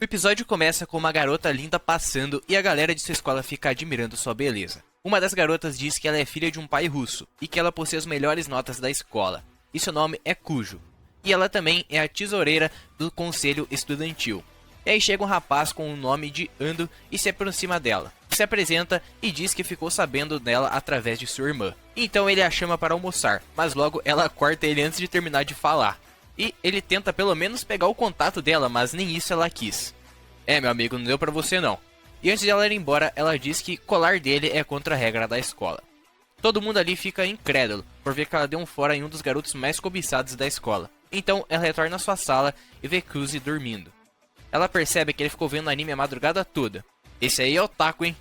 O episódio começa com uma garota linda passando e a galera de sua escola fica admirando sua beleza. Uma das garotas diz que ela é filha de um pai russo e que ela possui as melhores notas da escola, e seu nome é Cujo. E ela também é a tesoureira do conselho estudantil. E aí chega um rapaz com o nome de Ando e se aproxima dela. Se apresenta e diz que ficou sabendo dela através de sua irmã. Então ele a chama para almoçar, mas logo ela corta ele antes de terminar de falar. E ele tenta pelo menos pegar o contato dela, mas nem isso ela quis. Meu amigo, não deu pra você não. E antes de ela ir embora, ela diz que colar dele é contra a regra da escola. Todo mundo ali fica incrédulo por ver que ela deu um fora em um dos garotos mais cobiçados da escola. Então ela retorna à sua sala e vê Kuzi dormindo. Ela percebe que ele ficou vendo anime a madrugada toda. Esse aí é otaku, hein?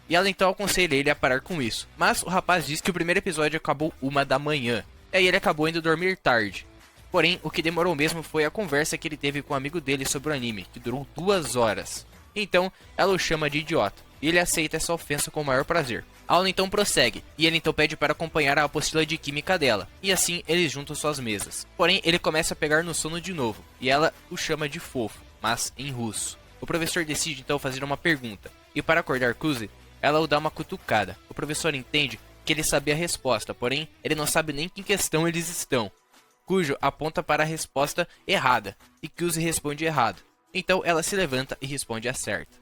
E ela então aconselha ele a parar com isso. Mas o rapaz diz que o primeiro episódio acabou 1 da manhã. E aí ele acabou indo dormir tarde. Porém, o que demorou mesmo foi a conversa que ele teve com um amigo dele sobre o anime, que durou 2 horas. Então, ela o chama de idiota, e ele aceita essa ofensa com o maior prazer. A aula então prossegue, e ele então pede para acompanhar a apostila de química dela, e assim eles juntam suas mesas. Porém, ele começa a pegar no sono de novo, e ela o chama de fofo, mas em russo. O professor decide então fazer uma pergunta, e para acordar Kuzi, ela o dá uma cutucada. O professor entende que ele sabia a resposta, porém, ele não sabe nem que questão eles estão. Cujo aponta para a resposta errada, e Kuzi responde errado. Então ela se levanta e responde a certa.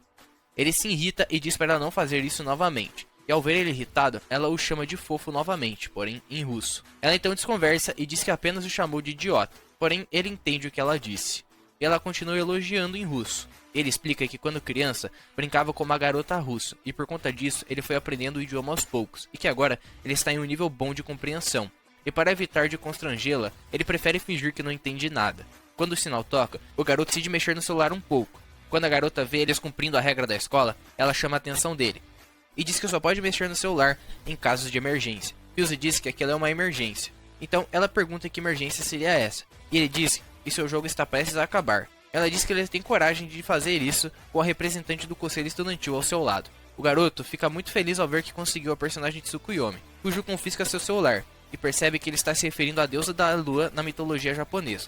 Ele se irrita e diz para ela não fazer isso novamente. E ao ver ele irritado, ela o chama de fofo novamente, porém em russo. Ela então desconversa e diz que apenas o chamou de idiota, porém ele entende o que ela disse. E ela continua elogiando em russo. Ele explica que quando criança, brincava com uma garota russa, e por conta disso ele foi aprendendo o idioma aos poucos, e que agora ele está em um nível bom de compreensão. E para evitar de constrangê-la, ele prefere fingir que não entende nada. Quando o sinal toca, o garoto decide mexer no celular um pouco. Quando a garota vê eles cumprindo a regra da escola, ela chama a atenção dele. E diz que só pode mexer no celular em casos de emergência. Fuse diz que aquilo é uma emergência. Então ela pergunta que emergência seria essa. E ele diz que seu jogo está prestes a acabar. Ela diz que ele tem coragem de fazer isso com a representante do conselho estudantil ao seu lado. O garoto fica muito feliz ao ver que conseguiu a personagem de Tsukuyomi, cujo confisca seu celular. E percebe que ele está se referindo à deusa da lua na mitologia japonesa.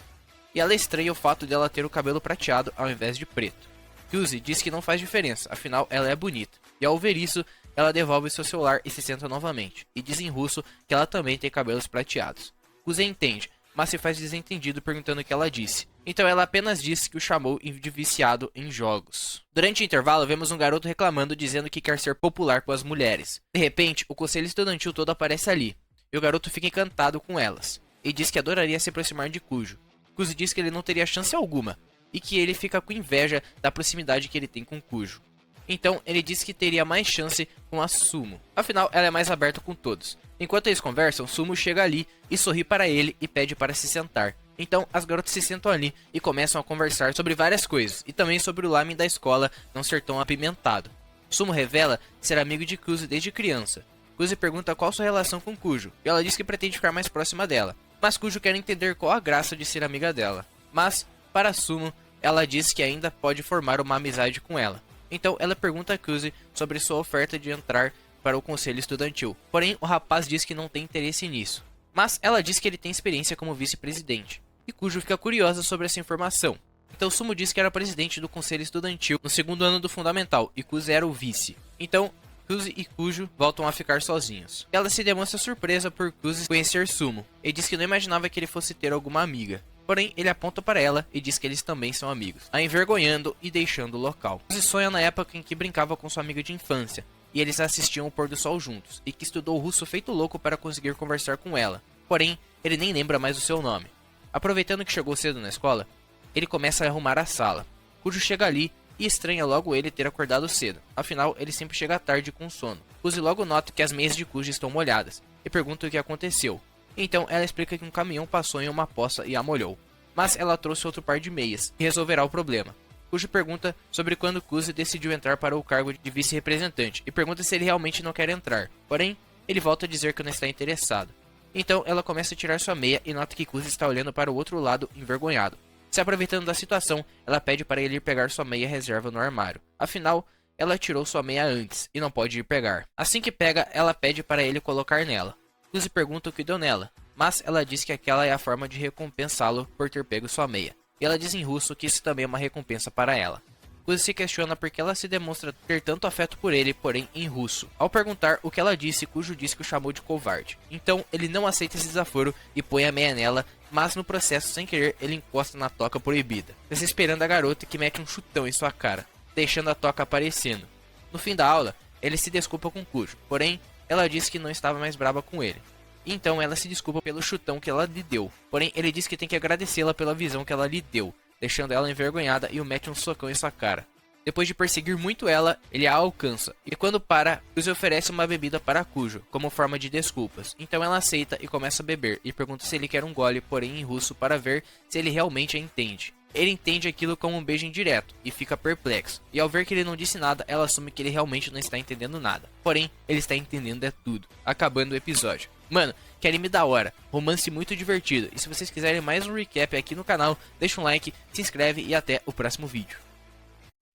E ela estranha o fato de ela ter o cabelo prateado ao invés de preto. Kuzi diz que não faz diferença, afinal ela é bonita. E ao ver isso, ela devolve seu celular e se senta novamente. E diz em russo que ela também tem cabelos prateados. Kuzi entende, mas se faz desentendido perguntando o que ela disse. Então ela apenas disse que o chamou de viciado em jogos. Durante o intervalo, vemos um garoto reclamando dizendo que quer ser popular com as mulheres. De repente, o conselho estudantil todo aparece ali. E o garoto fica encantado com elas, e diz que adoraria se aproximar de Kujo. Kujo diz que ele não teria chance alguma, e que ele fica com inveja da proximidade que ele tem com Kujo. Então ele diz que teria mais chance com a Sumo, afinal ela é mais aberta com todos. Enquanto eles conversam, Sumo chega ali e sorri para ele e pede para se sentar. Então as garotas se sentam ali e começam a conversar sobre várias coisas, e também sobre o lamen da escola não ser tão apimentado. Sumo revela ser amigo de Kujo desde criança. Kuzi pergunta qual sua relação com Kujo, e ela diz que pretende ficar mais próxima dela. Mas Kujo quer entender qual a graça de ser amiga dela. Mas, para Sumo, ela diz que ainda pode formar uma amizade com ela. Então ela pergunta a Kuzi sobre sua oferta de entrar para o conselho estudantil. Porém, o rapaz diz que não tem interesse nisso. Mas ela diz que ele tem experiência como vice-presidente. E Kujo fica curiosa sobre essa informação. Então Sumo diz que era presidente do conselho estudantil no 2º ano do fundamental, e Kuzi era o vice. Então Kuzi e Kujo voltam a ficar sozinhos. Ela se demonstra surpresa por Kuzi conhecer Sumo, e diz que não imaginava que ele fosse ter alguma amiga. Porém, ele aponta para ela e diz que eles também são amigos, a envergonhando e deixando o local. Kuzi sonha na época em que brincava com sua amiga de infância, e eles assistiam o pôr do sol juntos, e que estudou russo feito louco para conseguir conversar com ela. Porém, ele nem lembra mais o seu nome. Aproveitando que chegou cedo na escola, ele começa a arrumar a sala. Kujo chega ali e estranha logo ele ter acordado cedo, afinal ele sempre chega tarde com sono. Kuzi logo nota que as meias de Kujo estão molhadas, e pergunta o que aconteceu. Então ela explica que um caminhão passou em uma poça e a molhou, mas ela trouxe outro par de meias, e resolverá o problema. Kujo pergunta sobre quando Kuzi decidiu entrar para o cargo de vice-representante, e pergunta se ele realmente não quer entrar, porém ele volta a dizer que não está interessado. Então ela começa a tirar sua meia e nota que Kuzi está olhando para o outro lado envergonhado. Se aproveitando da situação, ela pede para ele ir pegar sua meia reserva no armário. Afinal, ela tirou sua meia antes e não pode ir pegar. Assim que pega, ela pede para ele colocar nela. Kuzi pergunta o que deu nela, mas ela diz que aquela é a forma de recompensá-lo por ter pego sua meia. E ela diz em russo que isso também é uma recompensa para ela. Kuzi se questiona porque ela se demonstra ter tanto afeto por ele, porém em russo. Ao perguntar o que ela disse, Kujo disse que o chamou de covarde. Então ele não aceita esse desaforo e põe a meia nela, mas no processo, sem querer, ele encosta na toca proibida, desesperando a garota, que mete um chutão em sua cara, deixando a toca aparecendo. No fim da aula, ele se desculpa com Kujo, porém ela disse que não estava mais brava com ele. Então ela se desculpa pelo chutão que ela lhe deu, porém ele diz que tem que agradecê-la pela visão que ela lhe deu, deixando ela envergonhada e o mete um socão em sua cara. Depois de perseguir muito ela, ele a alcança, e quando para, Kuzi oferece uma bebida para Kujo, como forma de desculpas. Então ela aceita e começa a beber, e pergunta se ele quer um gole, porém em russo, para ver se ele realmente a entende. Ele entende aquilo como um beijo indireto, e fica perplexo, e ao ver que ele não disse nada, ela assume que ele realmente não está entendendo nada. Porém, ele está entendendo é tudo, acabando o episódio. Mano, que anime da hora, romance muito divertido, e se vocês quiserem mais um recap aqui no canal, deixa um like, se inscreve e até o próximo vídeo.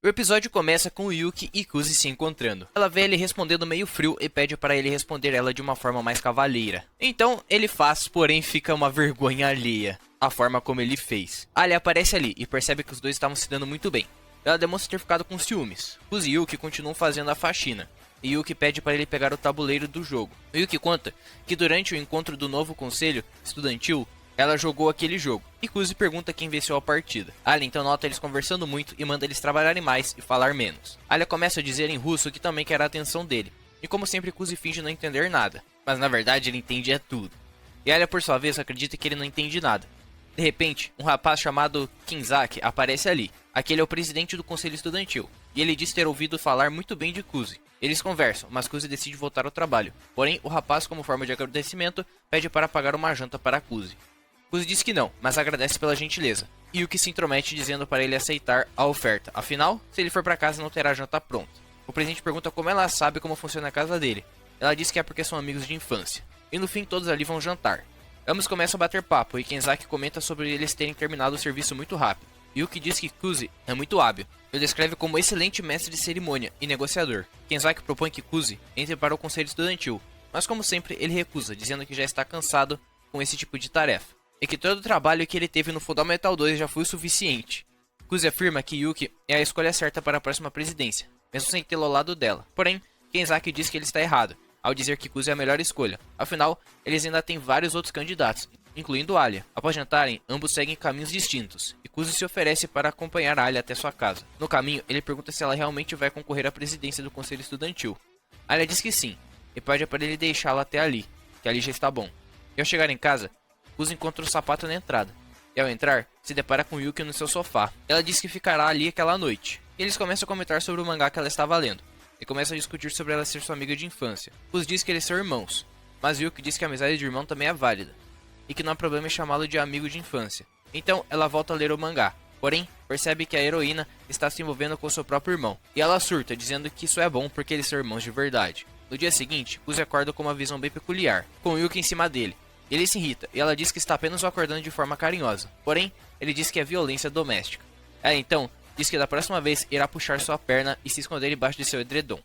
O episódio começa com o Yuki e Kuzi se encontrando. Ela vê ele respondendo meio frio e pede para ele responder ela de uma forma mais cavalheira. Então ele faz, porém fica uma vergonha alheia a forma como ele fez. Alia aparece ali e percebe que os dois estavam se dando muito bem. Ela demonstra ter ficado com ciúmes. Kuzi e Yuki continuam fazendo a faxina. E Yuki pede para ele pegar o tabuleiro do jogo. Yuki conta que durante o encontro do novo conselho estudantil, ela jogou aquele jogo, e Kuzi pergunta quem venceu a partida. Alia então nota eles conversando muito e manda eles trabalharem mais e falar menos. Alia começa a dizer em russo que também quer a atenção dele, e como sempre Kuzi finge não entender nada, mas na verdade ele entende é tudo. E Alia por sua vez acredita que ele não entende nada. De repente, um rapaz chamado Kinzaki aparece ali. Aquele é o presidente do conselho estudantil, e ele diz ter ouvido falar muito bem de Kuzi. Eles conversam, mas Kuzi decide voltar ao trabalho. Porém, o rapaz, como forma de agradecimento, pede para pagar uma janta para Kuzi. Kuzi diz que não, mas agradece pela gentileza. E Yuki se intromete dizendo para ele aceitar a oferta. Afinal, se ele for para casa não terá janta pronta. O presidente pergunta como ela sabe como funciona a casa dele. Ela diz que é porque são amigos de infância. E no fim todos ali vão jantar. Ambos começam a bater papo e Kenzaki comenta sobre eles terem terminado o serviço muito rápido. Yuki diz que Kuzi é muito hábil. Ele descreve como excelente mestre de cerimônia e negociador. Kenzaki propõe que Kuzi entre para o conselho estudantil, mas como sempre ele recusa, dizendo que já está cansado com esse tipo de tarefa. E que todo o trabalho que ele teve no Fundamental 2 já foi o suficiente. Kuzi afirma que Yuki é a escolha certa para a próxima presidência, mesmo sem tê-lo ao lado dela. Porém, Kenzaki diz que ele está errado, ao dizer que Kuzi é a melhor escolha. Afinal, eles ainda têm vários outros candidatos, incluindo Alia. Após jantarem, ambos seguem caminhos distintos, e Kuzi se oferece para acompanhar Alia até sua casa. No caminho, ele pergunta se ela realmente vai concorrer à presidência do conselho estudantil. Alia diz que sim, e pede para ele deixá-la até ali, que ali já está bom. E ao chegar em casa, Kuzi encontra o sapato na entrada, e ao entrar, se depara com Yuki no seu sofá. Ela diz que ficará ali aquela noite. E eles começam a comentar sobre o mangá que ela estava lendo, e começam a discutir sobre ela ser sua amiga de infância. Kuzi diz que eles são irmãos, mas Yuki diz que a amizade de irmão também é válida, e que não há problema em chamá-lo de amigo de infância. Então ela volta a ler o mangá, porém percebe que a heroína está se envolvendo com seu próprio irmão, e ela surta, dizendo que isso é bom porque eles são irmãos de verdade. No dia seguinte, Kuzi acorda com uma visão bem peculiar, com Yuki em cima dele. Ele se irrita, e ela diz que está apenas o acordando de forma carinhosa. Porém, ele diz que é violência doméstica. Ela então diz que da próxima vez irá puxar sua perna e se esconder debaixo de seu edredom.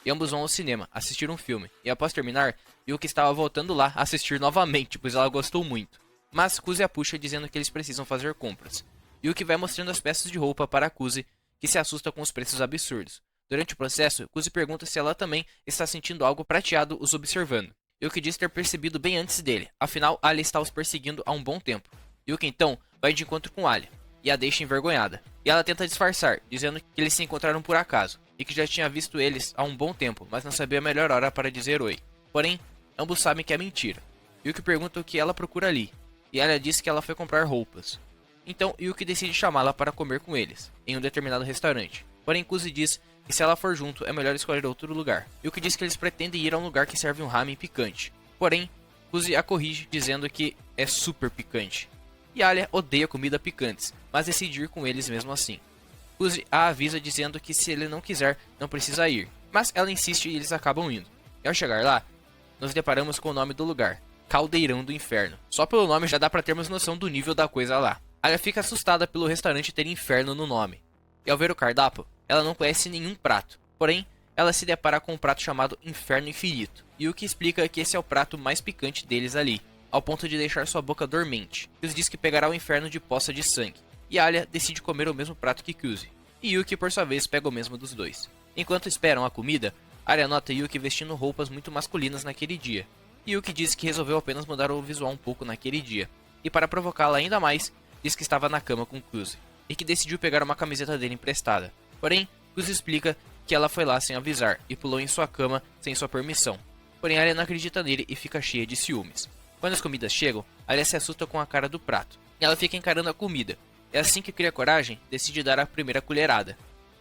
E ambos vão ao cinema, assistir um filme. E após terminar, Yuki estava voltando lá a assistir novamente, pois ela gostou muito. Mas Kuzi a puxa dizendo que eles precisam fazer compras. Yuki vai mostrando as peças de roupa para Kuzi, que se assusta com os preços absurdos. Durante o processo, Kuzi pergunta se ela também está sentindo algo prateado os observando. Yuki diz ter percebido bem antes dele, afinal Alia está os perseguindo há um bom tempo. Yuki então vai de encontro com Alia, e a deixa envergonhada. E ela tenta disfarçar, dizendo que eles se encontraram por acaso, e que já tinha visto eles há um bom tempo, mas não sabia a melhor hora para dizer oi. Porém, ambos sabem que é mentira. Yuki pergunta o que ela procura ali, e Alia diz que ela foi comprar roupas. Então Yuki decide chamá-la para comer com eles, em um determinado restaurante. Porém Kuzi diz que se ela for junto, é melhor escolher outro lugar. Yuki diz que eles pretendem ir a um lugar que serve um ramen picante. Porém, Kuzi a corrige, dizendo que é super picante. E Alia odeia comida picantes, mas decide ir com eles mesmo assim. Kuzi a avisa dizendo que se ele não quiser, não precisa ir. Mas ela insiste e eles acabam indo. E ao chegar lá, nos deparamos com o nome do lugar, Caldeirão do Inferno. Só pelo nome já dá pra termos noção do nível da coisa lá. Alia fica assustada pelo restaurante ter inferno no nome. E ao ver o cardápio, ela não conhece nenhum prato. Porém, ela se depara com um prato chamado Inferno Infinito. E o que explica que esse é o prato mais picante deles ali, ao ponto de deixar sua boca dormente. Kuzi diz que pegará o inferno de poça de sangue. E Alia decide comer o mesmo prato que Kuzi. e Yuki por sua vez pega o mesmo dos dois. Enquanto esperam a comida, Alia nota Yuki vestindo roupas muito masculinas naquele dia. Yuki diz que resolveu apenas mudar o visual um pouco naquele dia, e para provocá-la ainda mais, diz que estava na cama com Kuzi, e que decidiu pegar uma camiseta dele emprestada. Porém, Kuzi explica que ela foi lá sem avisar, e pulou em sua cama sem sua permissão. Porém, Alia não acredita nele e fica cheia de ciúmes. Quando as comidas chegam, Alia se assusta com a cara do prato, e ela fica encarando a comida. É assim que cria coragem, decide dar a primeira colherada.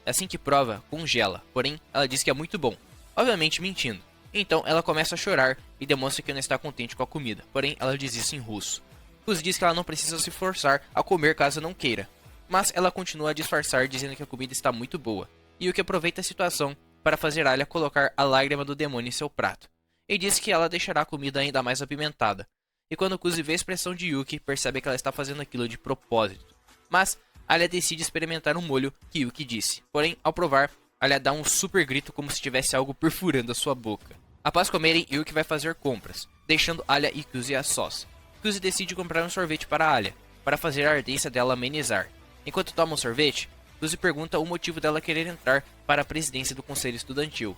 É assim que prova, congela, porém, ela diz que é muito bom, obviamente mentindo. Então, ela começa a chorar e demonstra que não está contente com a comida, porém, ela diz isso em russo. Kuzi diz que ela não precisa se forçar a comer caso não queira, mas ela continua a disfarçar dizendo que a comida está muito boa, e o que aproveita a situação para fazer Alia colocar a lágrima do demônio em seu prato, e diz que ela deixará a comida ainda mais apimentada. E quando Kuzi vê a expressão de Yuki, percebe que ela está fazendo aquilo de propósito. Mas Alia decide experimentar um molho que Yuki disse, porém, ao provar, Alia dá um super grito como se tivesse algo perfurando a sua boca. Após comerem, Yuki vai fazer compras, deixando Alia e Kuzi a sós. Kuzi decide comprar um sorvete para Alia, para fazer a ardência dela amenizar. Enquanto toma um sorvete, Kuzi pergunta o motivo dela querer entrar para a presidência do conselho estudantil.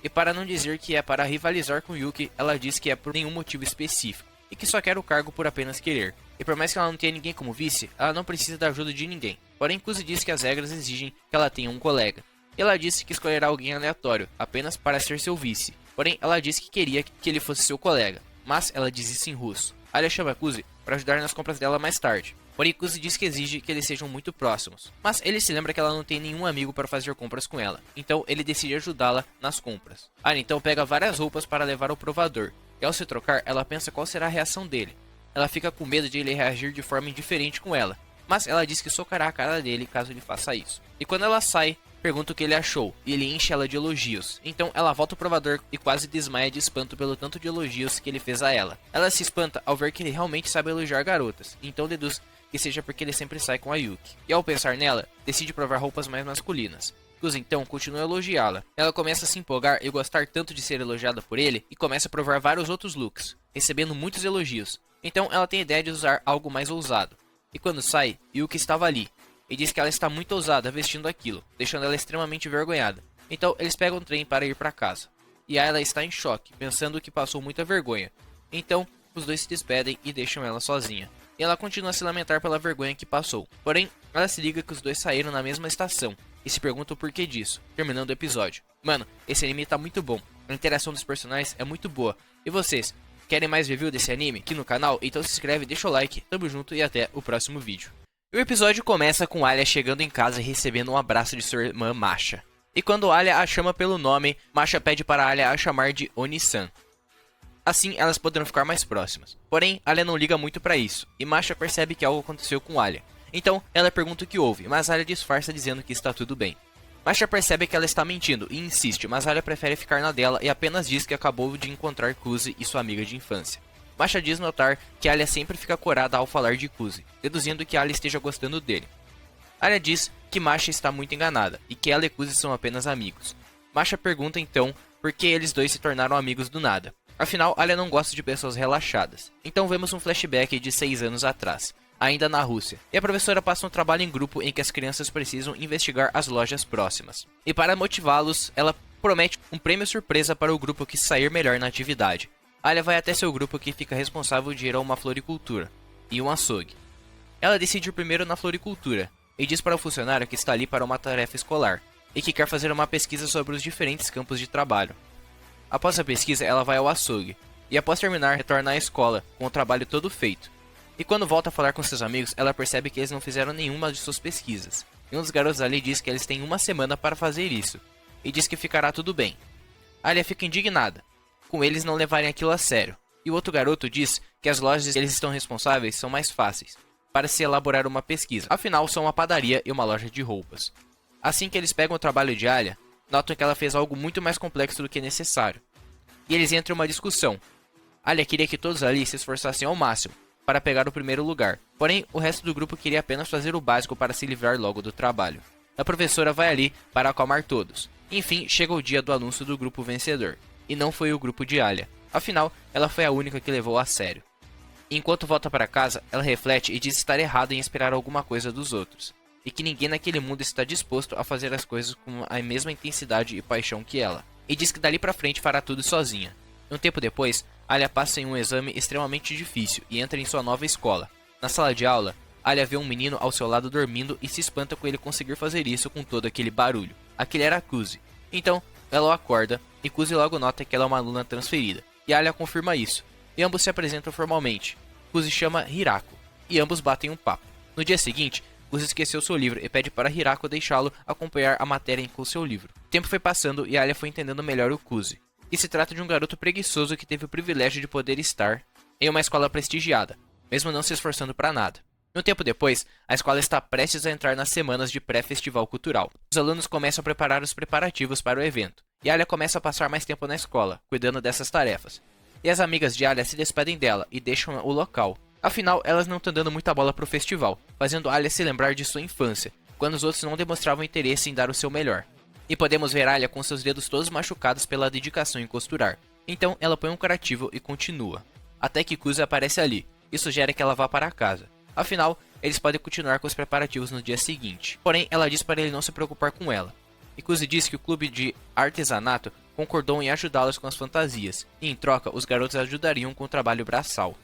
E para não dizer que é para rivalizar com Yuki, ela diz que é por nenhum motivo específico, e que só quer o cargo por apenas querer. E por mais que ela não tenha ninguém como vice, ela não precisa da ajuda de ninguém. Porém, Kuzi diz que as regras exigem que ela tenha um colega. E ela disse que escolherá alguém aleatório, apenas para ser seu vice. Porém, ela disse que queria que ele fosse seu colega, mas ela diz isso em russo. Alia chama Kuzi para ajudar nas compras dela mais tarde. Porém, Kuzi diz que exige que eles sejam muito próximos. Mas ele se lembra que ela não tem nenhum amigo para fazer compras com ela. Então, ele decide ajudá-la nas compras. Alia então pega várias roupas para levar ao provador. E ao se trocar, ela pensa qual será a reação dele. Ela fica com medo de ele reagir de forma indiferente com ela. Mas ela diz que socará a cara dele caso ele faça isso. E quando ela sai, pergunta o que ele achou, e ele enche ela de elogios. Então ela volta ao provador e quase desmaia de espanto pelo tanto de elogios que ele fez a ela. Ela se espanta ao ver que ele realmente sabe elogiar garotas, então deduz que seja porque ele sempre sai com a Yuki. E ao pensar nela, decide provar roupas mais masculinas. Kuzi então continua a elogiá-la. Ela começa a se empolgar e gostar tanto de ser elogiada por ele, e começa a provar vários outros looks, recebendo muitos elogios. Então ela tem a ideia de usar algo mais ousado. E quando sai, Yuki estava ali, e diz que ela está muito ousada vestindo aquilo, deixando ela extremamente envergonhada. Então eles pegam um trem para ir para casa. E ela está em choque, pensando que passou muita vergonha. Então os dois se despedem e deixam ela sozinha. E ela continua a se lamentar pela vergonha que passou. Porém, ela se liga que os dois saíram na mesma estação, e se pergunta o porquê disso, terminando o episódio. Mano, esse anime tá muito bom, a interação dos personagens é muito boa. E vocês, querem mais review desse anime aqui no canal? Então se inscreve, deixa o like, tamo junto e até o próximo vídeo. O episódio começa com Alia chegando em casa e recebendo um abraço de sua irmã Masha. E quando Alia a chama pelo nome, Masha pede para Alia a chamar de Oni-san. Assim elas poderão ficar mais próximas. Porém, Alia não liga muito pra isso, e Masha percebe que algo aconteceu com Alia. Então, ela pergunta o que houve, mas Alia disfarça dizendo que está tudo bem. Masha percebe que ela está mentindo e insiste, mas Alia prefere ficar na dela e apenas diz que acabou de encontrar Kuzi e sua amiga de infância. Masha diz notar que Alia sempre fica corada ao falar de Kuzi, deduzindo que Alia esteja gostando dele. Alia diz que Masha está muito enganada e que ela e Kuzi são apenas amigos. Masha pergunta então por que eles dois se tornaram amigos do nada. Afinal, Alia não gosta de pessoas relaxadas. Então vemos um flashback de 6 anos atrás, ainda na Rússia. E a professora passa um trabalho em grupo em que as crianças precisam investigar as lojas próximas. E para motivá-los, ela promete um prêmio surpresa para o grupo que sair melhor na atividade. Alia vai até seu grupo que fica responsável de ir a uma floricultura e um açougue. Ela decide ir primeiro na floricultura e diz para o funcionário que está ali para uma tarefa escolar e que quer fazer uma pesquisa sobre os diferentes campos de trabalho. Após a pesquisa, ela vai ao açougue, e após terminar, retorna à escola, com o trabalho todo feito. E quando volta a falar com seus amigos, ela percebe que eles não fizeram nenhuma de suas pesquisas. E um dos garotos ali diz que eles têm uma semana para fazer isso, e diz que ficará tudo bem. Alia fica indignada, com eles não levarem aquilo a sério. E o outro garoto diz que as lojas que eles estão responsáveis são mais fáceis, para se elaborar uma pesquisa. Afinal, são uma padaria e uma loja de roupas. Assim que eles pegam o trabalho de Alia, notam que ela fez algo muito mais complexo do que necessário. E eles entram em uma discussão. Alia queria que todos ali se esforçassem ao máximo para pegar o primeiro lugar. Porém, o resto do grupo queria apenas fazer o básico para se livrar logo do trabalho. A professora vai ali para acalmar todos. Enfim, chega o dia do anúncio do grupo vencedor. E não foi o grupo de Alia. Afinal, ela foi a única que levou a sério. Enquanto volta para casa, ela reflete e diz estar errada em esperar alguma coisa dos outros. e que ninguém naquele mundo está disposto a fazer as coisas com a mesma intensidade e paixão que ela. E diz que dali pra frente fará tudo sozinha. Um tempo depois, Alia passa em um exame extremamente difícil e entra em sua nova escola. Na sala de aula, Alia vê um menino ao seu lado dormindo e se espanta com ele conseguir fazer isso com todo aquele barulho. Aquele era Kuzi. Então, ela o acorda e Kuzi logo nota que ela é uma aluna transferida. E Alia confirma isso. E ambos se apresentam formalmente. Kuzi chama Hirako e ambos batem um papo. No dia seguinte, Kuzi esqueceu seu livro e pede para Hirako deixá-lo acompanhar a matéria com seu livro. O tempo foi passando e Alia foi entendendo melhor o Kuzi. E se trata de um garoto preguiçoso que teve o privilégio de poder estar em uma escola prestigiada, mesmo não se esforçando para nada. Um tempo depois, a escola está prestes a entrar nas semanas de pré-festival cultural. Os alunos começam a preparar os preparativos para o evento, e Alia começa a passar mais tempo na escola, cuidando dessas tarefas. E as amigas de Alia se despedem dela e deixam o local. Afinal, elas não estão dando muita bola para o festival, fazendo Alia se lembrar de sua infância, quando os outros não demonstravam interesse em dar o seu melhor. E podemos ver Alia com seus dedos todos machucados pela dedicação em costurar. Então ela põe um curativo e continua. Até que Kuzi aparece ali, e sugere que ela vá para casa. Afinal, eles podem continuar com os preparativos no dia seguinte. Porém, ela diz para ele não se preocupar com ela. E Kuzi diz que o clube de artesanato concordou em ajudá-los com as fantasias, e em troca os garotos ajudariam com o trabalho braçal.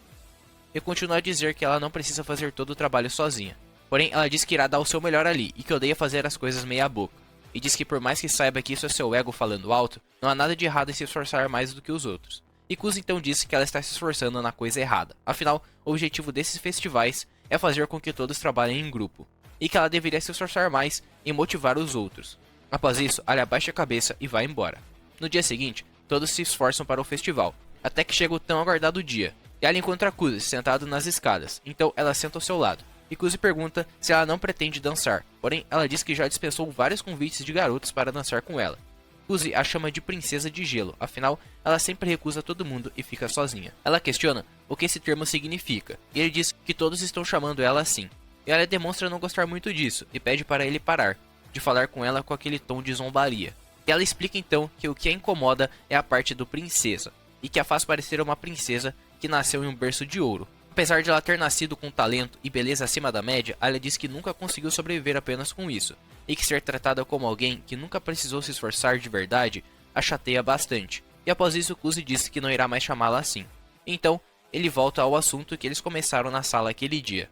E continua a dizer que ela não precisa fazer todo o trabalho sozinha. Porém, ela diz que irá dar o seu melhor ali, e que odeia fazer as coisas meia boca. E diz que por mais que saiba que isso é seu ego falando alto, não há nada de errado em se esforçar mais do que os outros. E Kuzi então disse que ela está se esforçando na coisa errada. Afinal, o objetivo desses festivais é fazer com que todos trabalhem em grupo, e que ela deveria se esforçar mais em motivar os outros. Após isso, Alia abaixa a cabeça e vai embora. No dia seguinte, todos se esforçam para o festival, até que chega o tão aguardado dia, e Alia encontra Kuzi sentado nas escadas, então ela senta ao seu lado. E Kuzi pergunta se ela não pretende dançar, porém ela diz que já dispensou vários convites de garotos para dançar com ela. Kuzi a chama de princesa de gelo, afinal, ela sempre recusa todo mundo e fica sozinha. Ela questiona o que esse termo significa, e ele diz que todos estão chamando ela assim. E ela demonstra não gostar muito disso, e pede para ele parar de falar com ela com aquele tom de zombaria. E ela explica então que o que a incomoda é a parte do princesa, e que a faz parecer uma princesa que nasceu em um berço de ouro. Apesar de ela ter nascido com talento e beleza acima da média, Alia diz que nunca conseguiu sobreviver apenas com isso, e que ser tratada como alguém que nunca precisou se esforçar de verdade a chateia bastante. E após isso, Kuzi disse que não irá mais chamá-la assim. Então, ele volta ao assunto que eles começaram na sala aquele dia.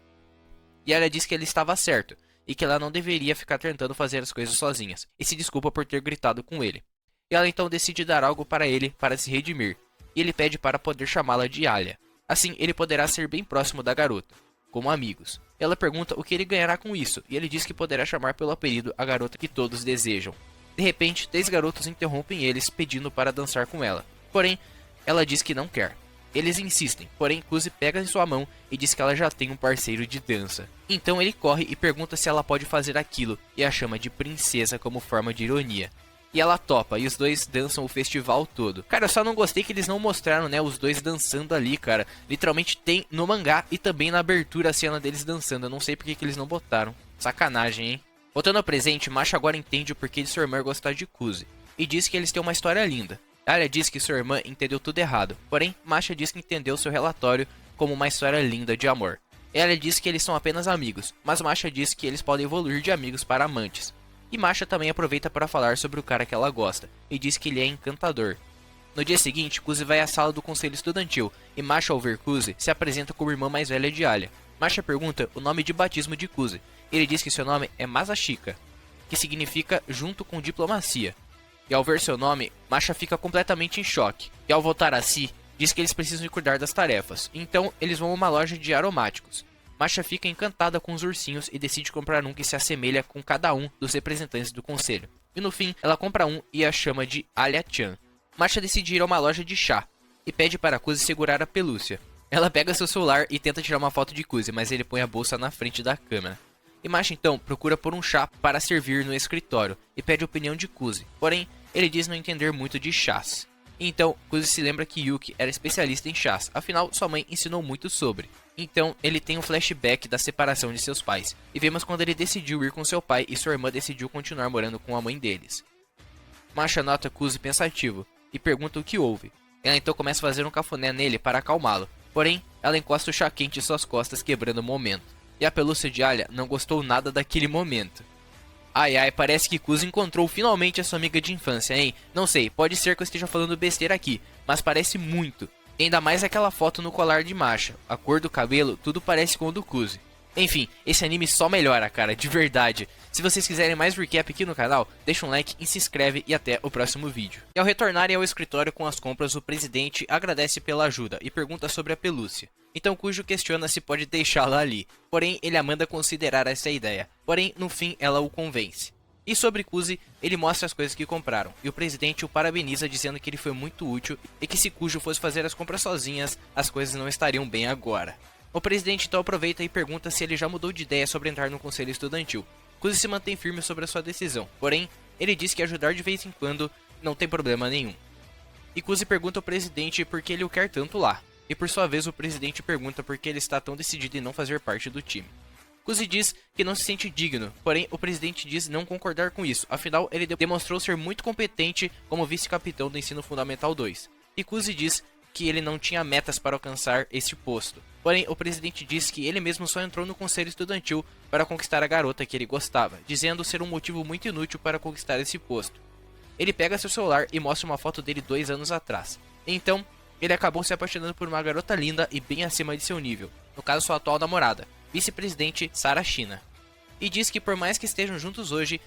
E Alia diz que ele estava certo, e que ela não deveria ficar tentando fazer as coisas sozinhas, e se desculpa por ter gritado com ele. E ela então decide dar algo para ele para se redimir, e ele pede para poder chamá-la de Alia. Assim, ele poderá ser bem próximo da garota, como amigos. Ela pergunta o que ele ganhará com isso, e ele diz que poderá chamar pelo apelido a garota que todos desejam. De repente, 3 garotos interrompem eles pedindo para dançar com ela. Porém, ela diz que não quer. Eles insistem, porém Kuzi pega em sua mão e diz que ela já tem um parceiro de dança. Então ele corre e pergunta se ela pode fazer aquilo, e a chama de princesa como forma de ironia. E ela topa, e os dois dançam o festival todo. Cara, eu só não gostei que eles não mostraram, né, os dois dançando ali, cara. Literalmente tem no mangá e também na abertura a cena deles dançando. Eu não sei porque que eles não botaram. Sacanagem, hein? Voltando ao presente, Masha agora entende o porquê de sua irmã gostar de Kuzi. E diz que eles têm uma história linda. Alia diz que sua irmã entendeu tudo errado. Porém, Masha diz que entendeu seu relatório como uma história linda de amor. Ela diz que eles são apenas amigos, mas Masha diz que eles podem evoluir de amigos para amantes. E Masha também aproveita para falar sobre o cara que ela gosta, e diz que ele é encantador. No dia seguinte, Kuzi vai à sala do conselho estudantil, e Masha, ao ver Kuzi, se apresenta como irmã mais velha de Alia. Masha pergunta o nome de batismo de Kuzi. Ele diz que seu nome é Masashika, que significa junto com diplomacia. E ao ver seu nome, Masha fica completamente em choque, e ao voltar a si, diz que eles precisam de cuidar das tarefas. Então, eles vão a uma loja de aromáticos. Masha fica encantada com os ursinhos e decide comprar um que se assemelha com cada um dos representantes do conselho. E no fim, ela compra um e a chama de Alia-chan. Masha decide ir a uma loja de chá e pede para Kuzi segurar a pelúcia. Ela pega seu celular e tenta tirar uma foto de Kuzi, mas ele põe a bolsa na frente da câmera. E Masha então procura por um chá para servir no escritório e pede a opinião de Kuzi. Porém, ele diz não entender muito de chás. Então, Kuzi se lembra que Yuki era especialista em chás, afinal sua mãe ensinou muito sobre. Então, ele tem um flashback da separação de seus pais, e vemos quando ele decidiu ir com seu pai e sua irmã decidiu continuar morando com a mãe deles. Masha nota Kuzi pensativo, e pergunta o que houve. Ela então começa a fazer um cafuné nele para acalmá-lo, porém, ela encosta o chá quente em suas costas quebrando o momento. E a pelúcia de Alia não gostou nada daquele momento. Ai ai, parece que Kuzi encontrou finalmente a sua amiga de infância, hein? Não sei, pode ser que eu esteja falando besteira aqui, mas parece muito. E ainda mais aquela foto no colar de Masha, a cor do cabelo, tudo parece com o do Kuzi. Enfim, esse anime só melhora, cara, de verdade. Se vocês quiserem mais recap aqui no canal, deixa um like e se inscreve e até o próximo vídeo. E ao retornarem ao escritório com as compras, o presidente agradece pela ajuda e pergunta sobre a pelúcia. Então Kujo questiona se pode deixá-la ali, porém ele a manda considerar essa ideia, porém no fim ela o convence. E sobre Kuzi, ele mostra as coisas que compraram, e o presidente o parabeniza dizendo que ele foi muito útil e que se Kujo fosse fazer as compras sozinhas, as coisas não estariam bem agora. O presidente então aproveita e pergunta se ele já mudou de ideia sobre entrar no conselho estudantil. Kuzi se mantém firme sobre a sua decisão, porém, ele diz que ajudar de vez em quando não tem problema nenhum. E Kuzi pergunta ao presidente por que ele o quer tanto lá, e por sua vez o presidente pergunta por que ele está tão decidido em não fazer parte do time. Kuzi diz que não se sente digno, porém o presidente diz não concordar com isso, afinal ele demonstrou ser muito competente como vice-capitão do Ensino Fundamental 2. E Kuzi diz que ele não tinha metas para alcançar este posto. Porém, o presidente diz que ele mesmo só entrou no conselho estudantil para conquistar a garota que ele gostava, dizendo ser um motivo muito inútil para conquistar esse posto. Ele pega seu celular e mostra uma foto dele 2 anos atrás. Então, ele acabou se apaixonando por uma garota linda e bem acima de seu nível, no caso sua atual namorada, vice-presidente Sarah Shina. E diz que por mais que estejam juntos hoje,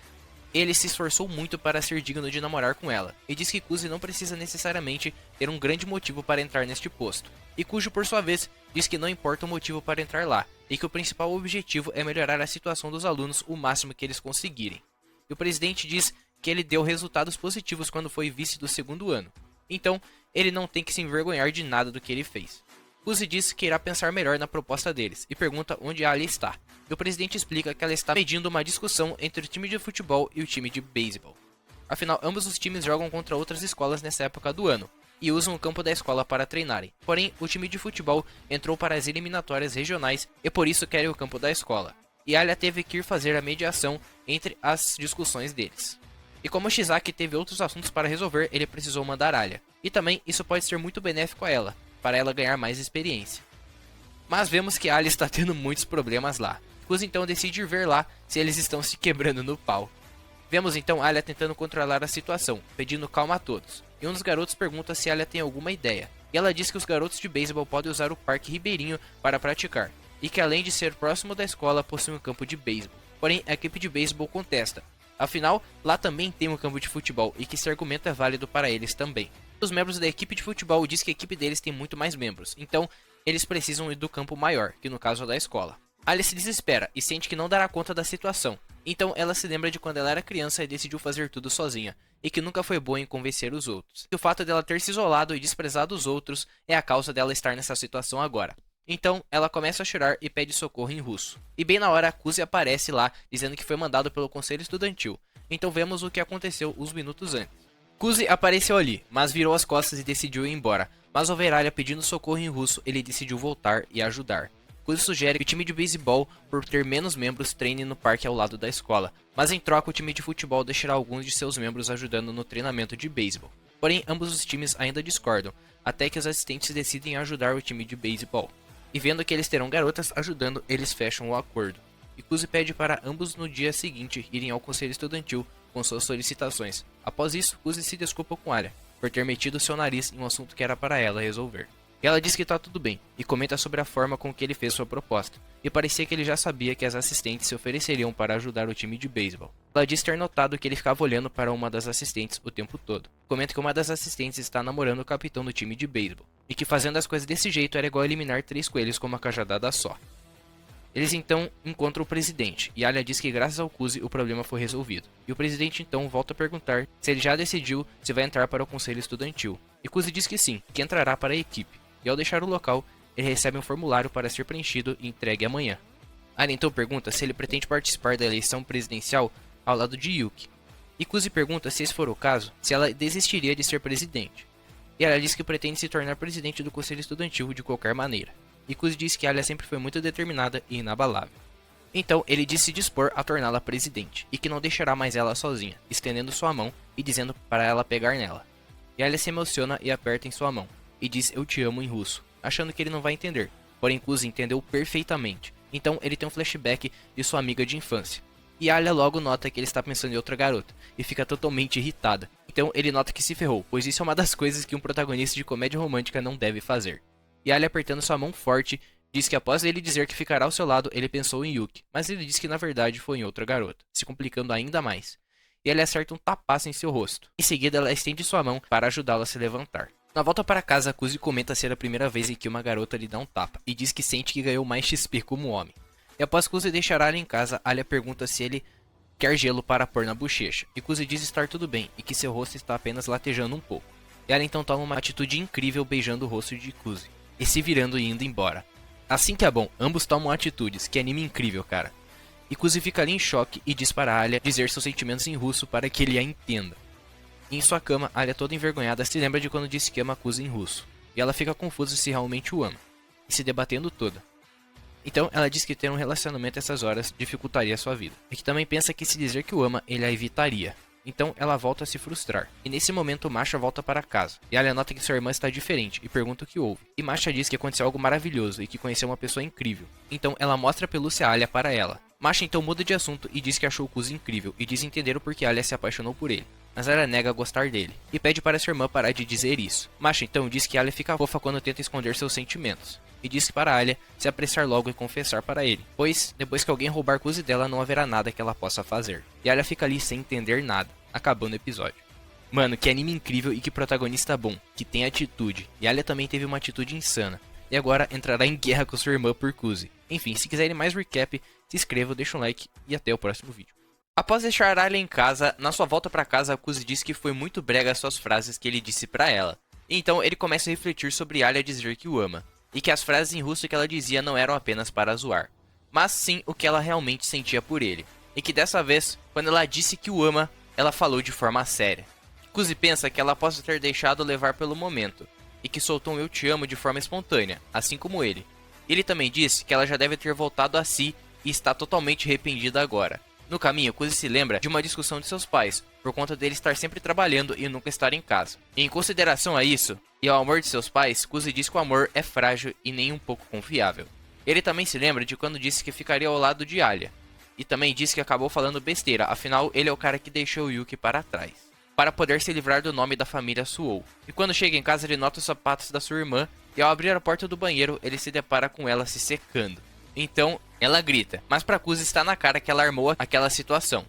ele se esforçou muito para ser digno de namorar com ela, e diz que Kuzi não precisa necessariamente ter um grande motivo para entrar neste posto. E Kujo, por sua vez, diz que não importa o motivo para entrar lá, e que o principal objetivo é melhorar a situação dos alunos o máximo que eles conseguirem. E o presidente diz que ele deu resultados positivos quando foi vice do 2º ano, então ele não tem que se envergonhar de nada do que ele fez. Kuzi diz que irá pensar melhor na proposta deles, e pergunta onde Alia está. E o presidente explica que ela está medindo uma discussão entre o time de futebol e o time de beisebol. Afinal, ambos os times jogam contra outras escolas nessa época do ano, e usam o campo da escola para treinarem. Porém, o time de futebol entrou para as eliminatórias regionais e por isso querem o campo da escola. E Alia teve que ir fazer a mediação entre as discussões deles. E como Shizaki teve outros assuntos para resolver, ele precisou mandar Alia. E também isso pode ser muito benéfico a ela, para ela ganhar mais experiência. Mas vemos que Alia está tendo muitos problemas lá. Kuzi então decide ir ver lá se eles estão se quebrando no pau. Vemos então Alia tentando controlar a situação, pedindo calma a todos. E um dos garotos pergunta se Alia tem alguma ideia. E ela diz que os garotos de beisebol podem usar o Parque Ribeirinho para praticar. E que além de ser próximo da escola, possui um campo de beisebol. Porém, a equipe de beisebol contesta. Afinal, lá também tem um campo de futebol e que esse argumento é válido para eles também. Os membros da equipe de futebol dizem que a equipe deles tem muito mais membros, então eles precisam ir do campo maior, que no caso é da escola. Alia se desespera e sente que não dará conta da situação, então ela se lembra de quando ela era criança e decidiu fazer tudo sozinha, e que nunca foi boa em convencer os outros. E o fato dela ter se isolado e desprezado os outros é a causa dela estar nessa situação agora. Então, ela começa a chorar e pede socorro em russo. E bem na hora, Kuzi aparece lá, dizendo que foi mandado pelo conselho estudantil. Então vemos o que aconteceu uns minutos antes. Kuzi apareceu ali, mas virou as costas e decidiu ir embora. Mas ao ver Alia pedindo socorro em russo, ele decidiu voltar e ajudar. Kuzi sugere que o time de beisebol, por ter menos membros, treine no parque ao lado da escola. Mas em troca, o time de futebol deixará alguns de seus membros ajudando no treinamento de beisebol. Porém, ambos os times ainda discordam, até que os assistentes decidem ajudar o time de beisebol. E vendo que eles terão garotas ajudando, eles fecham o acordo. E Kuzi pede para ambos no dia seguinte irem ao conselho estudantil com suas solicitações. Após isso, Kuzi se desculpa com Alia por ter metido seu nariz em um assunto que era para ela resolver. E ela diz que tá tudo bem, e comenta sobre a forma com que ele fez sua proposta. E parecia que ele já sabia que as assistentes se ofereceriam para ajudar o time de beisebol. Ela diz ter notado que ele ficava olhando para uma das assistentes o tempo todo. Comenta que uma das assistentes está namorando o capitão do time de beisebol, e que fazendo as coisas desse jeito era igual a eliminar 3 coelhos com uma cajadada só. Eles então encontram o presidente, e Alia diz que graças ao Kuzi o problema foi resolvido. E o presidente então volta a perguntar se ele já decidiu se vai entrar para o conselho estudantil. E Kuzi diz que sim, que entrará para a equipe. E ao deixar o local, ele recebe um formulário para ser preenchido e entregue amanhã. Alia então pergunta se ele pretende participar da eleição presidencial ao lado de Yuki. E Kuzi pergunta se esse for o caso, se ela desistiria de ser presidente. E ela diz que pretende se tornar presidente do conselho estudantil de qualquer maneira. E Kuzi diz que Alia sempre foi muito determinada e inabalável. Então ele diz se dispor a torná-la presidente, e que não deixará mais ela sozinha, estendendo sua mão e dizendo para ela pegar nela. E Alia se emociona e aperta em sua mão, e diz eu te amo em russo, achando que ele não vai entender, porém Kuzi entendeu perfeitamente, Então ele tem um flashback de sua amiga de infância. E Alia logo nota que ele está pensando em outra garota, e fica totalmente irritada. Então ele nota que se ferrou, pois isso é uma das coisas que um protagonista de comédia romântica não deve fazer. E Alia, apertando sua mão forte, diz que após ele dizer que ficará ao seu lado, ele pensou em Yuki, mas ele diz que na verdade foi em outra garota, se complicando ainda mais. E ele acerta um tapaço em seu rosto. Em seguida ela estende sua mão para ajudá-lo a se levantar. Na volta para casa, Kuzi comenta ser a primeira vez em que uma garota lhe dá um tapa, e diz que sente que ganhou mais XP como homem. E após Kuzi deixar Alia em casa, Alia pergunta se ele quer gelo para pôr na bochecha, e Kuzi diz estar tudo bem, e que seu rosto está apenas latejando um pouco. E Alia então toma uma atitude incrível beijando o rosto de Kuzi, e se virando e indo embora. Assim que é bom, ambos tomam atitudes, que anime incrível, cara. E Kuzi fica ali em choque e diz para Alia dizer seus sentimentos em russo para que ele a entenda. E em sua cama, Alia toda envergonhada se lembra de quando disse que ama Kuzi em russo, e ela fica confusa se realmente o ama, e se debatendo toda. Então ela diz que ter um relacionamento essas horas dificultaria sua vida, e que também pensa que se dizer que o ama, ele a evitaria. Então ela volta a se frustrar, e nesse momento Masha volta para casa, e Alia nota que sua irmã está diferente e pergunta o que houve. E Masha diz que aconteceu algo maravilhoso e que conheceu uma pessoa incrível, então ela mostra a pelúcia Alia para ela. Masha então muda de assunto e diz que achou o Kuzi incrível e diz entender o porquê Alia se apaixonou por ele. Mas Alia nega gostar dele, e pede para sua irmã parar de dizer isso. Masha então diz que Alia fica fofa quando tenta esconder seus sentimentos, e diz que para Alia se apressar logo e confessar para ele, pois depois que alguém roubar Kuzi dela não haverá nada que ela possa fazer. E Alia fica ali sem entender nada, acabando o episódio. Mano, que anime incrível e que protagonista bom, que tem atitude, e Alia também teve uma atitude insana, e agora entrará em guerra com sua irmã por Kuzi. Enfim, se quiserem mais recap, se inscrevam, deixa um like e até o próximo vídeo. Após deixar Alia em casa, na sua volta para casa, Kuzi diz que foi muito brega as suas frases que ele disse para ela. Então ele começa a refletir sobre Alia dizer que o ama, e que as frases em russo que ela dizia não eram apenas para zoar, mas sim o que ela realmente sentia por ele, e que dessa vez, quando ela disse que o ama, ela falou de forma séria. Kuzi pensa que ela possa ter deixado levar pelo momento, e que soltou um eu te amo de forma espontânea, assim como ele. Ele também disse que ela já deve ter voltado a si e está totalmente arrependida agora. No caminho, Kuzi se lembra de uma discussão de seus pais, por conta dele estar sempre trabalhando e nunca estar em casa. E em consideração a isso, e ao amor de seus pais, Kuzi diz que o amor é frágil e nem um pouco confiável. Ele também se lembra de quando disse que ficaria ao lado de Alia, e também disse que acabou falando besteira, afinal ele é o cara que deixou o Yuki para trás, para poder se livrar do nome da família Suou. E quando chega em casa ele nota os sapatos da sua irmã, e ao abrir a porta do banheiro ele se depara com ela se secando. Então ela grita, mas para Kuzi está na cara que ela armou aquela situação.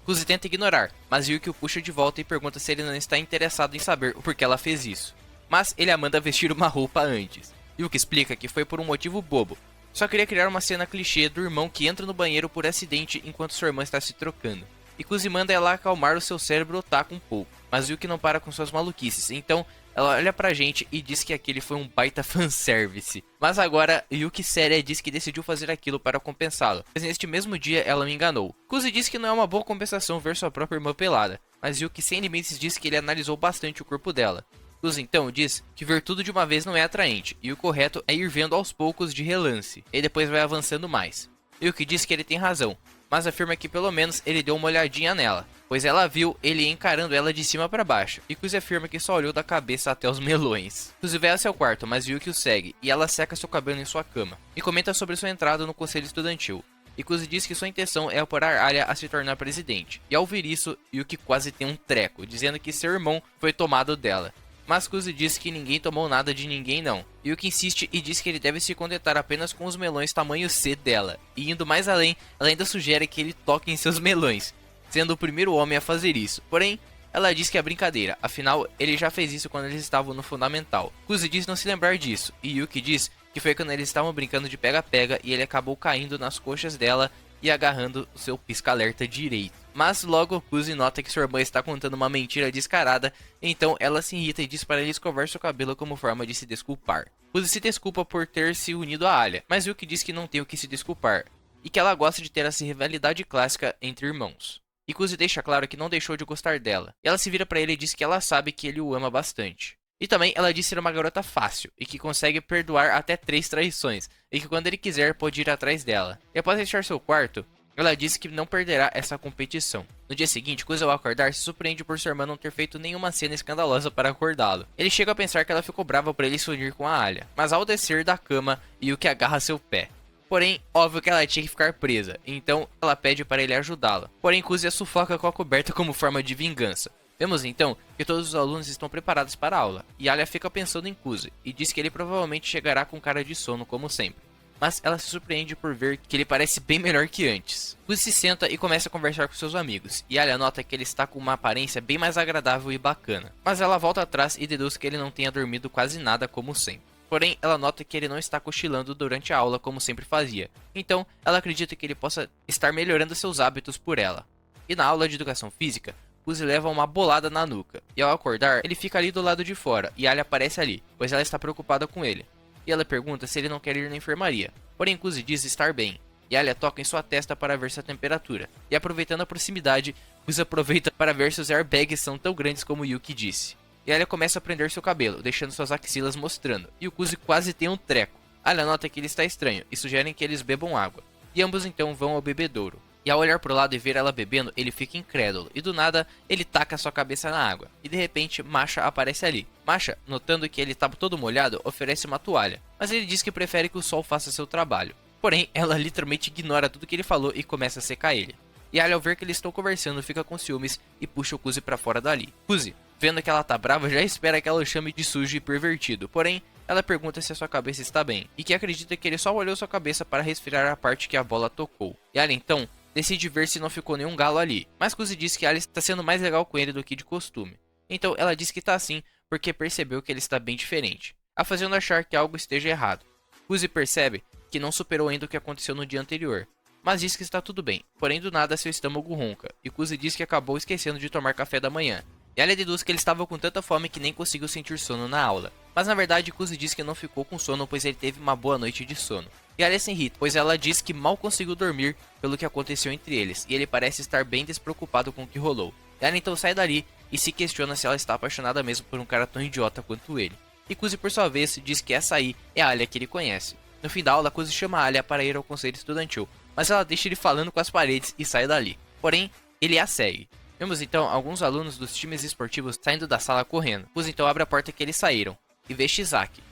Kuzi tenta ignorar, mas Yuki o puxa de volta e pergunta se ele não está interessado em saber o porquê ela fez isso. Mas ele a manda vestir uma roupa antes. Yuki explica que foi por um motivo bobo. Só queria criar uma cena clichê do irmão que entra no banheiro por acidente enquanto sua irmã está se trocando. E Kuzi manda ela acalmar o seu cérebro otaku um pouco, mas Yuki não para com suas maluquices, então ela olha pra gente e diz que aquele foi um baita fanservice. Mas agora, Yuki séria diz que decidiu fazer aquilo para compensá-lo, mas neste mesmo dia ela me enganou. Kuzi diz que não é uma boa compensação ver sua própria irmã pelada, mas Yuki sem limites diz que ele analisou bastante o corpo dela. Kuzi então diz que ver tudo de uma vez não é atraente, e o correto é ir vendo aos poucos de relance, e depois vai avançando mais. Yuki diz que ele tem razão, mas afirma que pelo menos ele deu uma olhadinha nela, pois ela viu ele encarando ela de cima para baixo, e Kuzi afirma que só olhou da cabeça até os melões. Kuzi vai ao seu quarto, mas Yuki o segue, e ela seca seu cabelo em sua cama, e comenta sobre sua entrada no conselho estudantil. E Kuzi diz que sua intenção é apoiar Alia a se tornar presidente, e ao ouvir isso, Yuki quase tem um treco, dizendo que seu irmão foi tomado dela. Mas Kuzi diz que ninguém tomou nada de ninguém não. Yuki insiste e diz que ele deve se contentar apenas com os melões tamanho C dela. E indo mais além, ela ainda sugere que ele toque em seus melões, sendo o primeiro homem a fazer isso. Porém, ela diz que é brincadeira, afinal ele já fez isso quando eles estavam no fundamental. Kuzi diz não se lembrar disso, e Yuki diz que foi quando eles estavam brincando de pega-pega e ele acabou caindo nas coxas dela e agarrando o seu pisca-alerta direito. Mas logo Kuzi nota que sua irmã está contando uma mentira descarada, então ela se irrita e diz para ele escovar seu cabelo como forma de se desculpar. Kuzi se desculpa por ter se unido a Alia, mas Yuki diz que não tem o que se desculpar, e que ela gosta de ter essa rivalidade clássica entre irmãos. E Kuzi deixa claro que não deixou de gostar dela, e ela se vira para ele e diz que ela sabe que ele o ama bastante. E também ela diz ser uma garota fácil, e que consegue perdoar até 3 traições, e que quando ele quiser pode ir atrás dela. E após deixar seu quarto, ela disse que não perderá essa competição. No dia seguinte, Kuzi ao acordar se surpreende por sua irmã não ter feito nenhuma cena escandalosa para acordá-lo. Ele chega a pensar que ela ficou brava por ele se unir com a Alia, mas ao descer da cama, Yuki agarra seu pé. Porém, óbvio que ela tinha que ficar presa, então ela pede para ele ajudá-la. Porém, Kuzi a sufoca com a coberta como forma de vingança. Vemos então que todos os alunos estão preparados para a aula, e Alia fica pensando em Kuzi, e diz que ele provavelmente chegará com cara de sono como sempre. Mas ela se surpreende por ver que ele parece bem melhor que antes. Kuzi se senta e começa a conversar com seus amigos, e Alia nota que ele está com uma aparência bem mais agradável e bacana. Mas ela volta atrás e deduz que ele não tenha dormido quase nada como sempre. Porém, ela nota que ele não está cochilando durante a aula como sempre fazia. Então, ela acredita que ele possa estar melhorando seus hábitos por ela. E na aula de educação física, Kuzi leva uma bolada na nuca, e ao acordar, ele fica ali do lado de fora, e Alia aparece ali, pois ela está preocupada com ele. E ela pergunta se ele não quer ir na enfermaria, porém Kuzi diz estar bem, e Alia toca em sua testa para ver sua temperatura, e aproveitando a proximidade, Kuzi aproveita para ver se os airbags são tão grandes como Yuki disse. E Alia começa a prender seu cabelo, deixando suas axilas mostrando, e o Kuzi quase tem um treco. Alia nota que ele está estranho, e sugerem que eles bebam água, e ambos então vão ao bebedouro. E ao olhar pro lado e ver ela bebendo, ele fica incrédulo, e do nada, ele taca sua cabeça na água, e de repente, Masha aparece ali. Masha, notando que ele tá todo molhado, oferece uma toalha, mas ele diz que prefere que o sol faça seu trabalho. Porém, ela literalmente ignora tudo que ele falou e começa a secar ele. E Alia, ao ver que eles estão conversando, fica com ciúmes e puxa o Kuzi pra fora dali. Kuzi, vendo que ela tá brava, já espera que ela o chame de sujo e pervertido, porém, ela pergunta se a sua cabeça está bem, e que acredita que ele só olhou sua cabeça para resfriar a parte que a bola tocou. E Alia, então, decide ver se não ficou nenhum galo ali, mas Kuzi diz que Alice está sendo mais legal com ele do que de costume. Então ela diz que tá assim porque percebeu que ele está bem diferente, a fazendo achar que algo esteja errado. Kuzi percebe que não superou ainda o que aconteceu no dia anterior, mas diz que está tudo bem, porém do nada seu estômago ronca, e Kuzi diz que acabou esquecendo de tomar café da manhã. E Alia deduz que ele estava com tanta fome que nem conseguiu sentir sono na aula, mas na verdade Kuzi diz que não ficou com sono pois ele teve uma boa noite de sono. E Alia se irrita, pois ela diz que mal conseguiu dormir pelo que aconteceu entre eles, e ele parece estar bem despreocupado com o que rolou. E Alia então sai dali e se questiona se ela está apaixonada mesmo por um cara tão idiota quanto ele. E Kuzi por sua vez diz que essa aí é a Alia que ele conhece. No fim da aula, Kuzi chama a Alia para ir ao conselho estudantil, mas ela deixa ele falando com as paredes e sai dali. Porém, ele a segue. Vemos então alguns alunos dos times esportivos saindo da sala correndo. Kuzi então abre a porta que eles saíram e vê Shizaki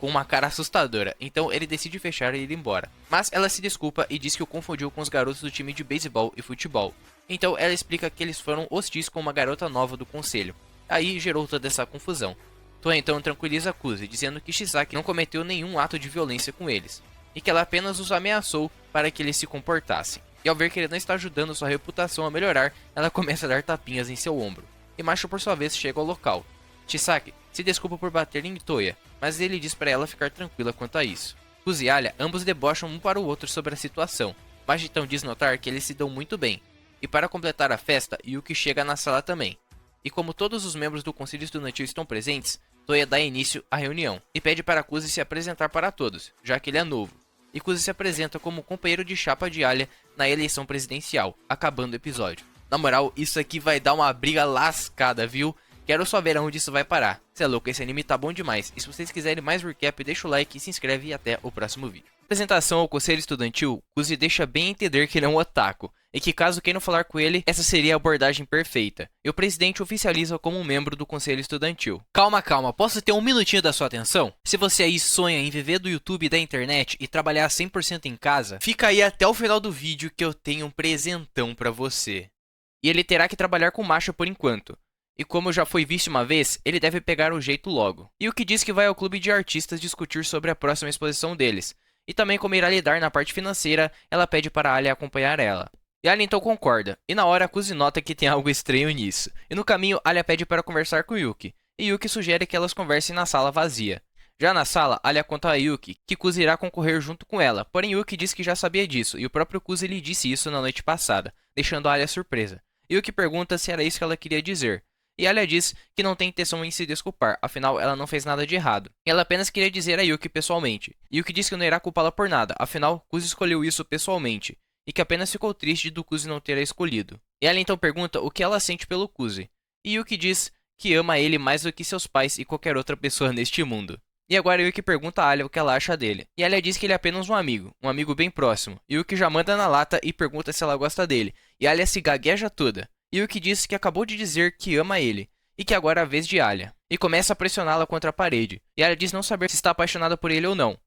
com uma cara assustadora, então ele decide fechar e ir embora. Mas ela se desculpa e diz que o confundiu com os garotos do time de beisebol e futebol. Então ela explica que eles foram hostis com uma garota nova do conselho. Aí gerou toda essa confusão. Toa então tranquiliza Kuzi, dizendo que Shizaki não cometeu nenhum ato de violência com eles, e que ela apenas os ameaçou para que eles se comportassem. E ao ver que ele não está ajudando sua reputação a melhorar, ela começa a dar tapinhas em seu ombro. E Macho por sua vez chega ao local. Chisaki se desculpa por bater em Toya, mas ele diz para ela ficar tranquila quanto a isso. Kuzi e Alia ambos debocham um para o outro sobre a situação, mas então diz notar que eles se dão muito bem. E para completar a festa, Yuki chega na sala também. E como todos os membros do conselho estudantil estão presentes, Toya dá início à reunião e pede para Kuzi se apresentar para todos, já que ele é novo. E Kuzi se apresenta como companheiro de chapa de Alia na eleição presidencial, acabando o episódio. Na moral, isso aqui vai dar uma briga lascada, viu? Quero só ver aonde isso vai parar. Cê é louco, esse anime tá bom demais. E se vocês quiserem mais recap, deixa o like, se inscreve e até o próximo vídeo. Apresentação ao conselho estudantil, Kuzi deixa bem entender que ele é um otaku, e que caso quem não falar com ele, essa seria a abordagem perfeita. E o presidente oficializa como um membro do conselho estudantil. Calma, posso ter um minutinho da sua atenção? Se você aí sonha em viver do YouTube e da internet e trabalhar 100% em casa, fica aí até o final do vídeo que eu tenho um presentão pra você. E ele terá que trabalhar com Masha por enquanto. E como já foi visto uma vez, ele deve pegar o jeito logo. E o que diz que vai ao clube de artistas discutir sobre a próxima exposição deles. E também como irá lidar na parte financeira, ela pede para Alia acompanhar ela. E Alia então concorda, e na hora Kuzi nota que tem algo estranho nisso. E no caminho, Alia pede para conversar com Yuki, e Yuki sugere que elas conversem na sala vazia. Já na sala, Alia conta a Yuki que Kuzi irá concorrer junto com ela, porém Yuki diz que já sabia disso, e o próprio Kuzi lhe disse isso na noite passada, deixando a Alia surpresa. Yuki pergunta se era isso que ela queria dizer. E Alia diz que não tem intenção em se desculpar, afinal ela não fez nada de errado. E ela apenas queria dizer a Yuki pessoalmente. Yuki diz que não irá culpá-la por nada, afinal Kuzi escolheu isso pessoalmente. E que apenas ficou triste do Kuzi não ter a escolhido. E ela então pergunta o que ela sente pelo Kuzi. E Yuki diz que ama ele mais do que seus pais e qualquer outra pessoa neste mundo. E agora Yuki pergunta a Alia o que ela acha dele. E Alia diz que ele é apenas um amigo bem próximo. Yuki já manda na lata e pergunta se ela gosta dele. E Alia se gagueja toda. Yuki diz que acabou de dizer que ama ele, e que agora é a vez de Alia, e começa a pressioná-la contra a parede. E Alia diz não saber se está apaixonada por ele ou não.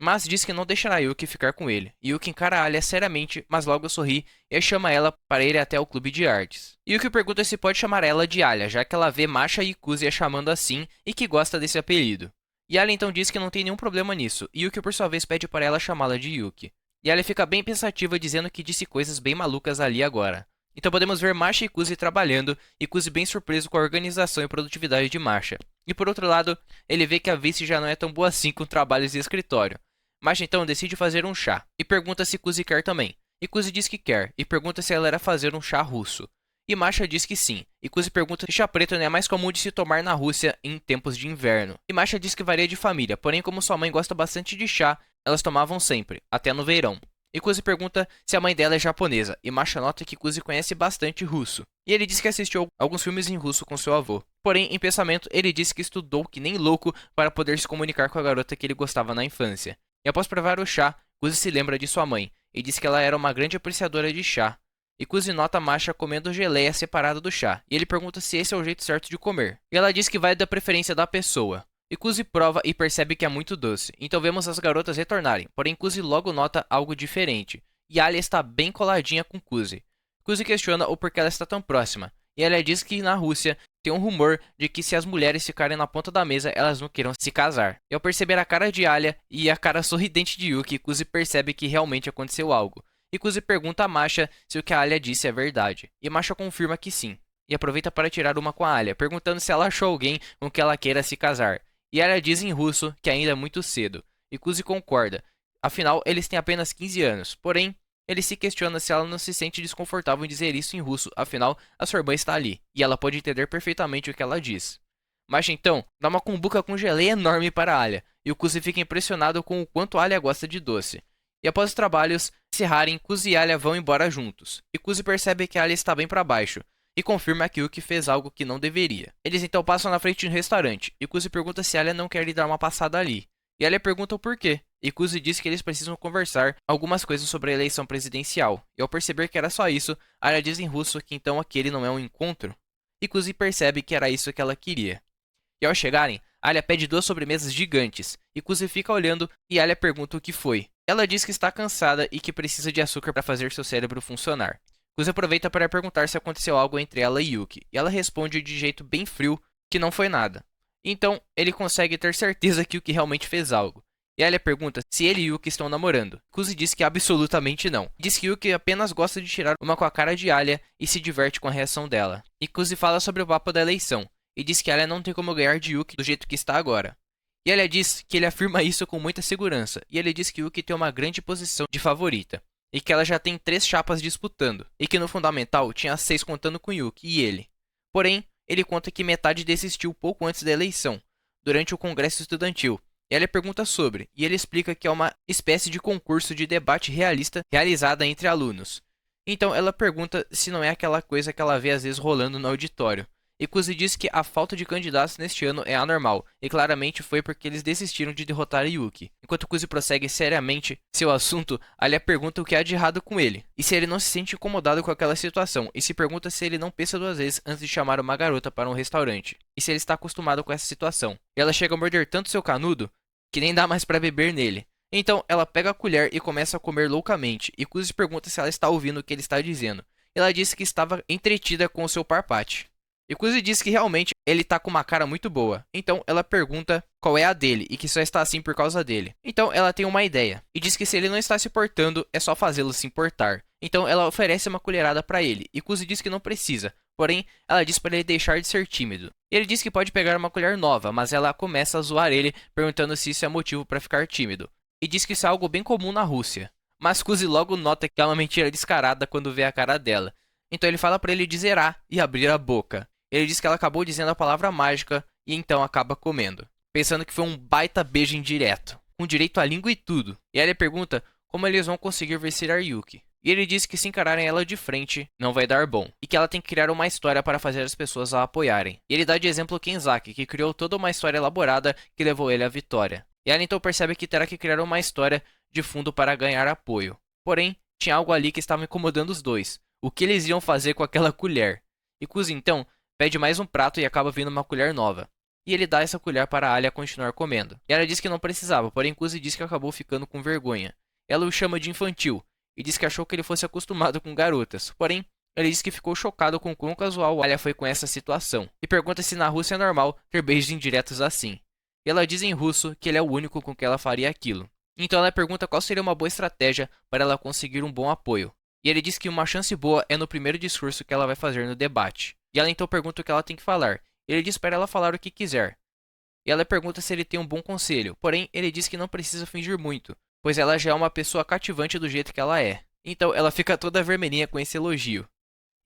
mas diz que não deixará Yuki ficar com ele. Yuki encara a Alia seriamente, mas logo sorri e chama ela para ir até o clube de artes. Yuki pergunta se pode chamar ela de Alia, já que ela vê Masha e Kuzi a chamando assim e que gosta desse apelido. E Alia então diz que não tem nenhum problema nisso, e Yuki por sua vez pede para ela chamá-la de Yuki. E Alia fica bem pensativa dizendo que disse coisas bem malucas ali agora. Então podemos ver Masha e Kuzi trabalhando, e Kuzi bem surpreso com a organização e produtividade de Masha. E por outro lado, ele vê que a Vice já não é tão boa assim com trabalhos de escritório. Masha então decide fazer um chá, e pergunta se Kuzi quer também. E Kuzi diz que quer, e pergunta se ela irá fazer um chá russo. E Masha diz que sim, e Kuzi pergunta se chá preto não é mais comum de se tomar na Rússia em tempos de inverno. E Masha diz que varia de família, porém como sua mãe gosta bastante de chá, elas tomavam sempre, até no verão. E Kuzi pergunta se a mãe dela é japonesa, e Masha nota que Kuzi conhece bastante russo. E ele diz que assistiu alguns filmes em russo com seu avô. Porém, em pensamento, ele disse que estudou que nem louco para poder se comunicar com a garota que ele gostava na infância. E após provar o chá, Kuzi se lembra de sua mãe, e diz que ela era uma grande apreciadora de chá. E Kuzi nota Masha comendo geleia separada do chá, e ele pergunta se esse é o jeito certo de comer. E ela diz que vai da preferência da pessoa. E Kuzi prova e percebe que é muito doce, então vemos as garotas retornarem, porém Kuzi logo nota algo diferente, e Alia está bem coladinha com Kuzi. Kuzi questiona o porquê ela está tão próxima, e Alia diz que na Rússia tem um rumor de que se as mulheres ficarem na ponta da mesa, elas não queiram se casar. E ao perceber a cara de Alia e a cara sorridente de Yuki, Kuzi percebe que realmente aconteceu algo. E Kuzi pergunta a Masha se o que a Alia disse é verdade, e Masha confirma que sim, e aproveita para tirar uma com a Alia, perguntando se ela achou alguém com que ela queira se casar. E Alia diz em russo que ainda é muito cedo, e Kuzi concorda, afinal eles têm apenas 15 anos, porém, ele se questiona se ela não se sente desconfortável em dizer isso em russo, afinal, a sua irmã está ali, e ela pode entender perfeitamente o que ela diz. Mas então, dá uma cumbuca com geleia enorme para Alia, e o Kuzi fica impressionado com o quanto Alia gosta de doce. E após os trabalhos encerrarem, Kuzi e Alia vão embora juntos, e Kuzi percebe que Alia está bem para baixo, e confirma que Yuki fez algo que não deveria. Eles então passam na frente de um restaurante, e Kuzi pergunta se Alia não quer lhe dar uma passada ali. E Alia pergunta o porquê, e Kuzi diz que eles precisam conversar algumas coisas sobre a eleição presidencial. E ao perceber que era só isso, Alia diz em russo que então aquele não é um encontro. E Kuzi percebe que era isso que ela queria. E ao chegarem, Alia pede 2 sobremesas gigantes, e Kuzi fica olhando e Alia pergunta o que foi. Ela diz que está cansada e que precisa de açúcar para fazer seu cérebro funcionar. Kuzi aproveita para perguntar se aconteceu algo entre ela e Yuki, e ela responde de jeito bem frio que não foi nada. Então, ele consegue ter certeza que Yuki realmente fez algo. E Alia pergunta se ele e Yuki estão namorando. Kuzi diz que absolutamente não. Diz que Yuki apenas gosta de tirar uma com a cara de Alia e se diverte com a reação dela. E Kuzi fala sobre o papo da eleição, e diz que Alia não tem como ganhar de Yuki do jeito que está agora. E Alia diz que ele afirma isso com muita segurança, e ele diz que Yuki tem uma grande posição de favorita, e que ela já tem 3 chapas disputando, e que no fundamental tinha 6 contando com Yuki e ele. Porém, ele conta que metade desistiu pouco antes da eleição, durante o congresso estudantil. E ela pergunta sobre, e ele explica que é uma espécie de concurso de debate realista realizada entre alunos. Então ela pergunta se não é aquela coisa que ela vê às vezes rolando no auditório. E Kuzi diz que a falta de candidatos neste ano é anormal, e claramente foi porque eles desistiram de derrotar Yuki. Enquanto Kuzi prossegue seriamente seu assunto, Alia pergunta o que há de errado com ele, e se ele não se sente incomodado com aquela situação, e se pergunta se ele não pensa 2 vezes antes de chamar uma garota para um restaurante, e se ele está acostumado com essa situação. E ela chega a morder tanto seu canudo, que nem dá mais para beber nele. Então ela pega a colher e começa a comer loucamente, e Kuzi pergunta se ela está ouvindo o que ele está dizendo. Ela disse que estava entretida com o seu parpate. E Kuzi diz que realmente ele tá com uma cara muito boa. Então ela pergunta qual é a dele e que só está assim por causa dele. Então ela tem uma ideia e diz que se ele não está se portando, é só fazê-lo se importar. Então ela oferece uma colherada para ele e Kuzi diz que não precisa. Porém, ela diz para ele deixar de ser tímido. Ele diz que pode pegar uma colher nova, mas ela começa a zoar ele, perguntando se isso é motivo para ficar tímido. E diz que isso é algo bem comum na Rússia. Mas Kuzi logo nota que é uma mentira descarada quando vê a cara dela. Então ele fala para ele dizer A e abrir a boca. Ele diz que ela acabou dizendo a palavra mágica e então acaba comendo, pensando que foi um baita beijo indireto, com direito à língua e tudo. E ela pergunta como eles vão conseguir vencer a Yuki. E ele diz que se encararem ela de frente, não vai dar bom, e que ela tem que criar uma história para fazer as pessoas a apoiarem. E ele dá de exemplo Kenzaki, que criou toda uma história elaborada que levou ele à vitória. E ela então percebe que terá que criar uma história de fundo para ganhar apoio. Porém, tinha algo ali que estava incomodando os dois. O que eles iam fazer com aquela colher? E Kuzi então pede mais um prato e acaba vindo uma colher nova. e ele dá essa colher para a Alia continuar comendo. E ela diz que não precisava, porém Kuzi diz que acabou ficando com vergonha. Ela o chama de infantil, e diz que achou que ele fosse acostumado com garotas, porém ele diz que ficou chocado com quão casual a Alia foi com essa situação, e pergunta se na Rússia é normal ter beijos indiretos assim. E ela diz em russo que ele é o único com que ela faria aquilo. Então ela pergunta qual seria uma boa estratégia para ela conseguir um bom apoio. E ele diz que uma chance boa é no primeiro discurso que ela vai fazer no debate. E ela então pergunta o que ela tem que falar. Ele diz para ela falar o que quiser. E ela pergunta se ele tem um bom conselho, porém ele diz que não precisa fingir muito, pois ela já é uma pessoa cativante do jeito que ela é. Então ela fica toda vermelhinha com esse elogio.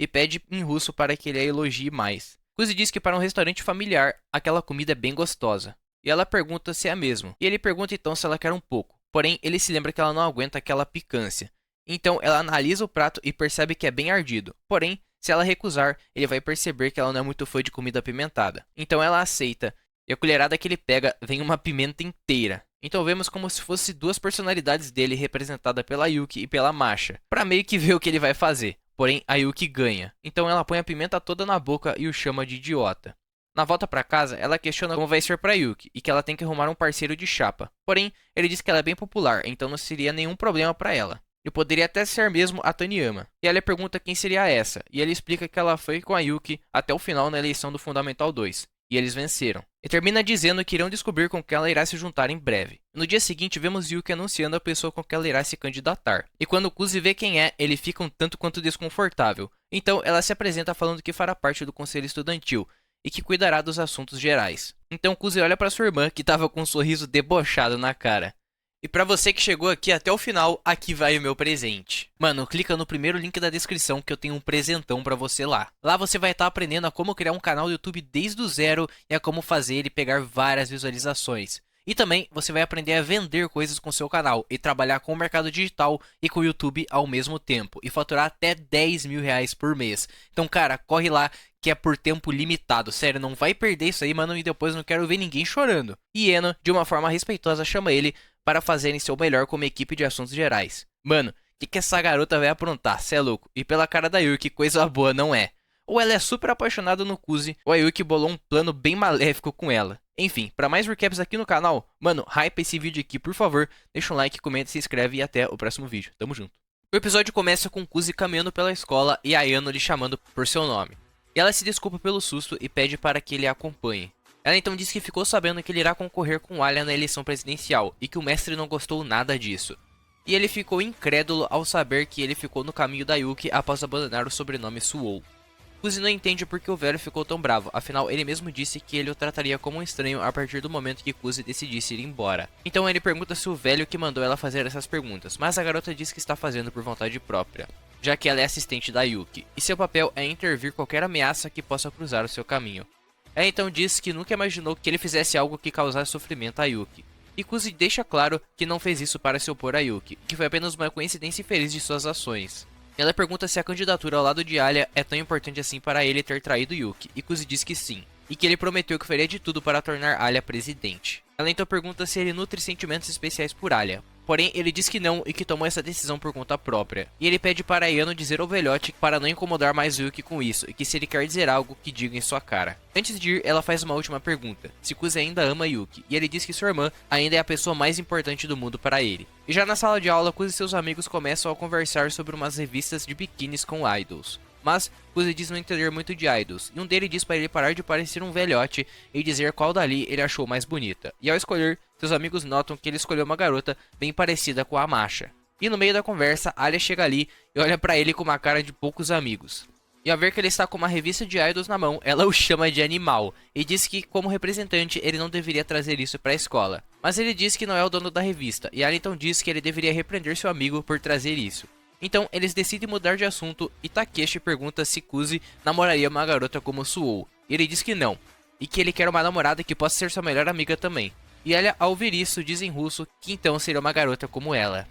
E pede em russo para que ele a elogie mais. Kuzi diz que para um restaurante familiar, aquela comida é bem gostosa. E ela pergunta se é mesmo. E ele pergunta então se ela quer um pouco. Porém, ele se lembra que ela não aguenta aquela picância. Então, ela analisa o prato e percebe que é bem ardido. Porém, se ela recusar, ele vai perceber que ela não é muito fã de comida apimentada. Então, ela aceita. E a colherada que ele pega vem uma pimenta inteira. Então, vemos como se fosse duas personalidades dele representadas pela Yuki e pela Masha. Pra meio que ver o que ele vai fazer. Porém, a Yuki ganha. Então, ela põe a pimenta toda na boca e o chama de idiota. Na volta para casa, ela questiona como vai ser para Yuki e que ela tem que arrumar um parceiro de chapa. Porém, ele diz que ela é bem popular, então não seria nenhum problema para ela. E poderia até ser mesmo a Taniyama. E ela pergunta quem seria essa, e ele explica que ela foi com a Yuki até o final na eleição do Fundamental 2. E eles venceram. E termina dizendo que irão descobrir com quem ela irá se juntar em breve. No dia seguinte, vemos Yuki anunciando a pessoa com quem ela irá se candidatar. E quando Kuzi vê quem é, ele fica um tanto quanto desconfortável. Então, ela se apresenta falando que fará parte do conselho estudantil e que cuidará dos assuntos gerais. Então Kuzi olha para sua irmã, que estava com um sorriso debochado na cara. E pra você que chegou aqui até o final, aqui vai o meu presente. Mano, clica no primeiro link da descrição que eu tenho um presentão pra você lá. Lá você vai estar aprendendo a como criar um canal do YouTube desde o zero e a como fazer ele pegar várias visualizações. E também você vai aprender a vender coisas com seu canal e trabalhar com o mercado digital e com o YouTube ao mesmo tempo. E faturar até 10 mil reais por mês. Então, cara, corre lá que é por tempo limitado. Sério, não vai perder isso aí, mano. E depois não quero ver ninguém chorando. E Eno, de uma forma respeitosa, chama ele para fazerem seu melhor como equipe de assuntos gerais. Mano, o que essa garota vai aprontar? Cê é louco. E pela cara da Yuki, coisa boa não é. Ou ela é super apaixonada no Kuzi, ou a Yuki bolou um plano bem maléfico com ela. Enfim, para mais recaps aqui no canal, mano, hype esse vídeo aqui, por favor. Deixa um like, comenta, se inscreve e até o próximo vídeo. Tamo junto. O episódio começa com Kuzi caminhando pela escola e a Ayano lhe chamando por seu nome. E ela se desculpa pelo susto e pede para que ele a acompanhe. Ela então diz que ficou sabendo que ele irá concorrer com Alia na eleição presidencial e que o mestre não gostou nada disso. E ele ficou incrédulo ao saber que ele ficou no caminho da Yuki após abandonar o sobrenome Suou. Kuzi não entende por que o velho ficou tão bravo, afinal ele mesmo disse que ele o trataria como um estranho a partir do momento que Kuzi decidisse ir embora. Então ele pergunta se o velho que mandou ela fazer essas perguntas, mas a garota diz que está fazendo por vontade própria, já que ela é assistente da Yuki, e seu papel é intervir qualquer ameaça que possa cruzar o seu caminho. Ela então diz que nunca imaginou que ele fizesse algo que causasse sofrimento a Yuki, e Kuzi deixa claro que não fez isso para se opor a Yuki, que foi apenas uma coincidência infeliz de suas ações. Ela pergunta se a candidatura ao lado de Alia é tão importante assim para ele ter traído Yuki, e Kuzi diz que sim, e que ele prometeu que faria de tudo para tornar Alia presidente. Ela então pergunta se ele nutre sentimentos especiais por Alia, porém ele diz que não e que tomou essa decisão por conta própria. E ele pede para Ayano dizer ao velhote para não incomodar mais Yuki com isso, e que se ele quer dizer algo, que diga em sua cara. Antes de ir, ela faz uma última pergunta, se Kuzi ainda ama Yuki, e ele diz que sua irmã ainda é a pessoa mais importante do mundo para ele. E já na sala de aula, Kuzi e seus amigos começam a conversar sobre umas revistas de biquínis com idols. Mas Kuzi diz não entender muito de idols, e um deles diz para ele parar de parecer um velhote e dizer qual dali ele achou mais bonita. E ao escolher, seus amigos notam que ele escolheu uma garota bem parecida com a Masha. E no meio da conversa, Alia chega ali e olha para ele com uma cara de poucos amigos. E ao ver que ele está com uma revista de idols na mão, ela o chama de animal e diz que, como representante, ele não deveria trazer isso para a escola. Mas ele diz que não é o dono da revista, e Alia então diz que ele deveria repreender seu amigo por trazer isso. Então eles decidem mudar de assunto e Takeshi pergunta se Kuzi namoraria uma garota como Suou. Ele diz que não, e que ele quer uma namorada que possa ser sua melhor amiga também. E ela, ao ouvir isso, diz em russo que então seria uma garota como ela,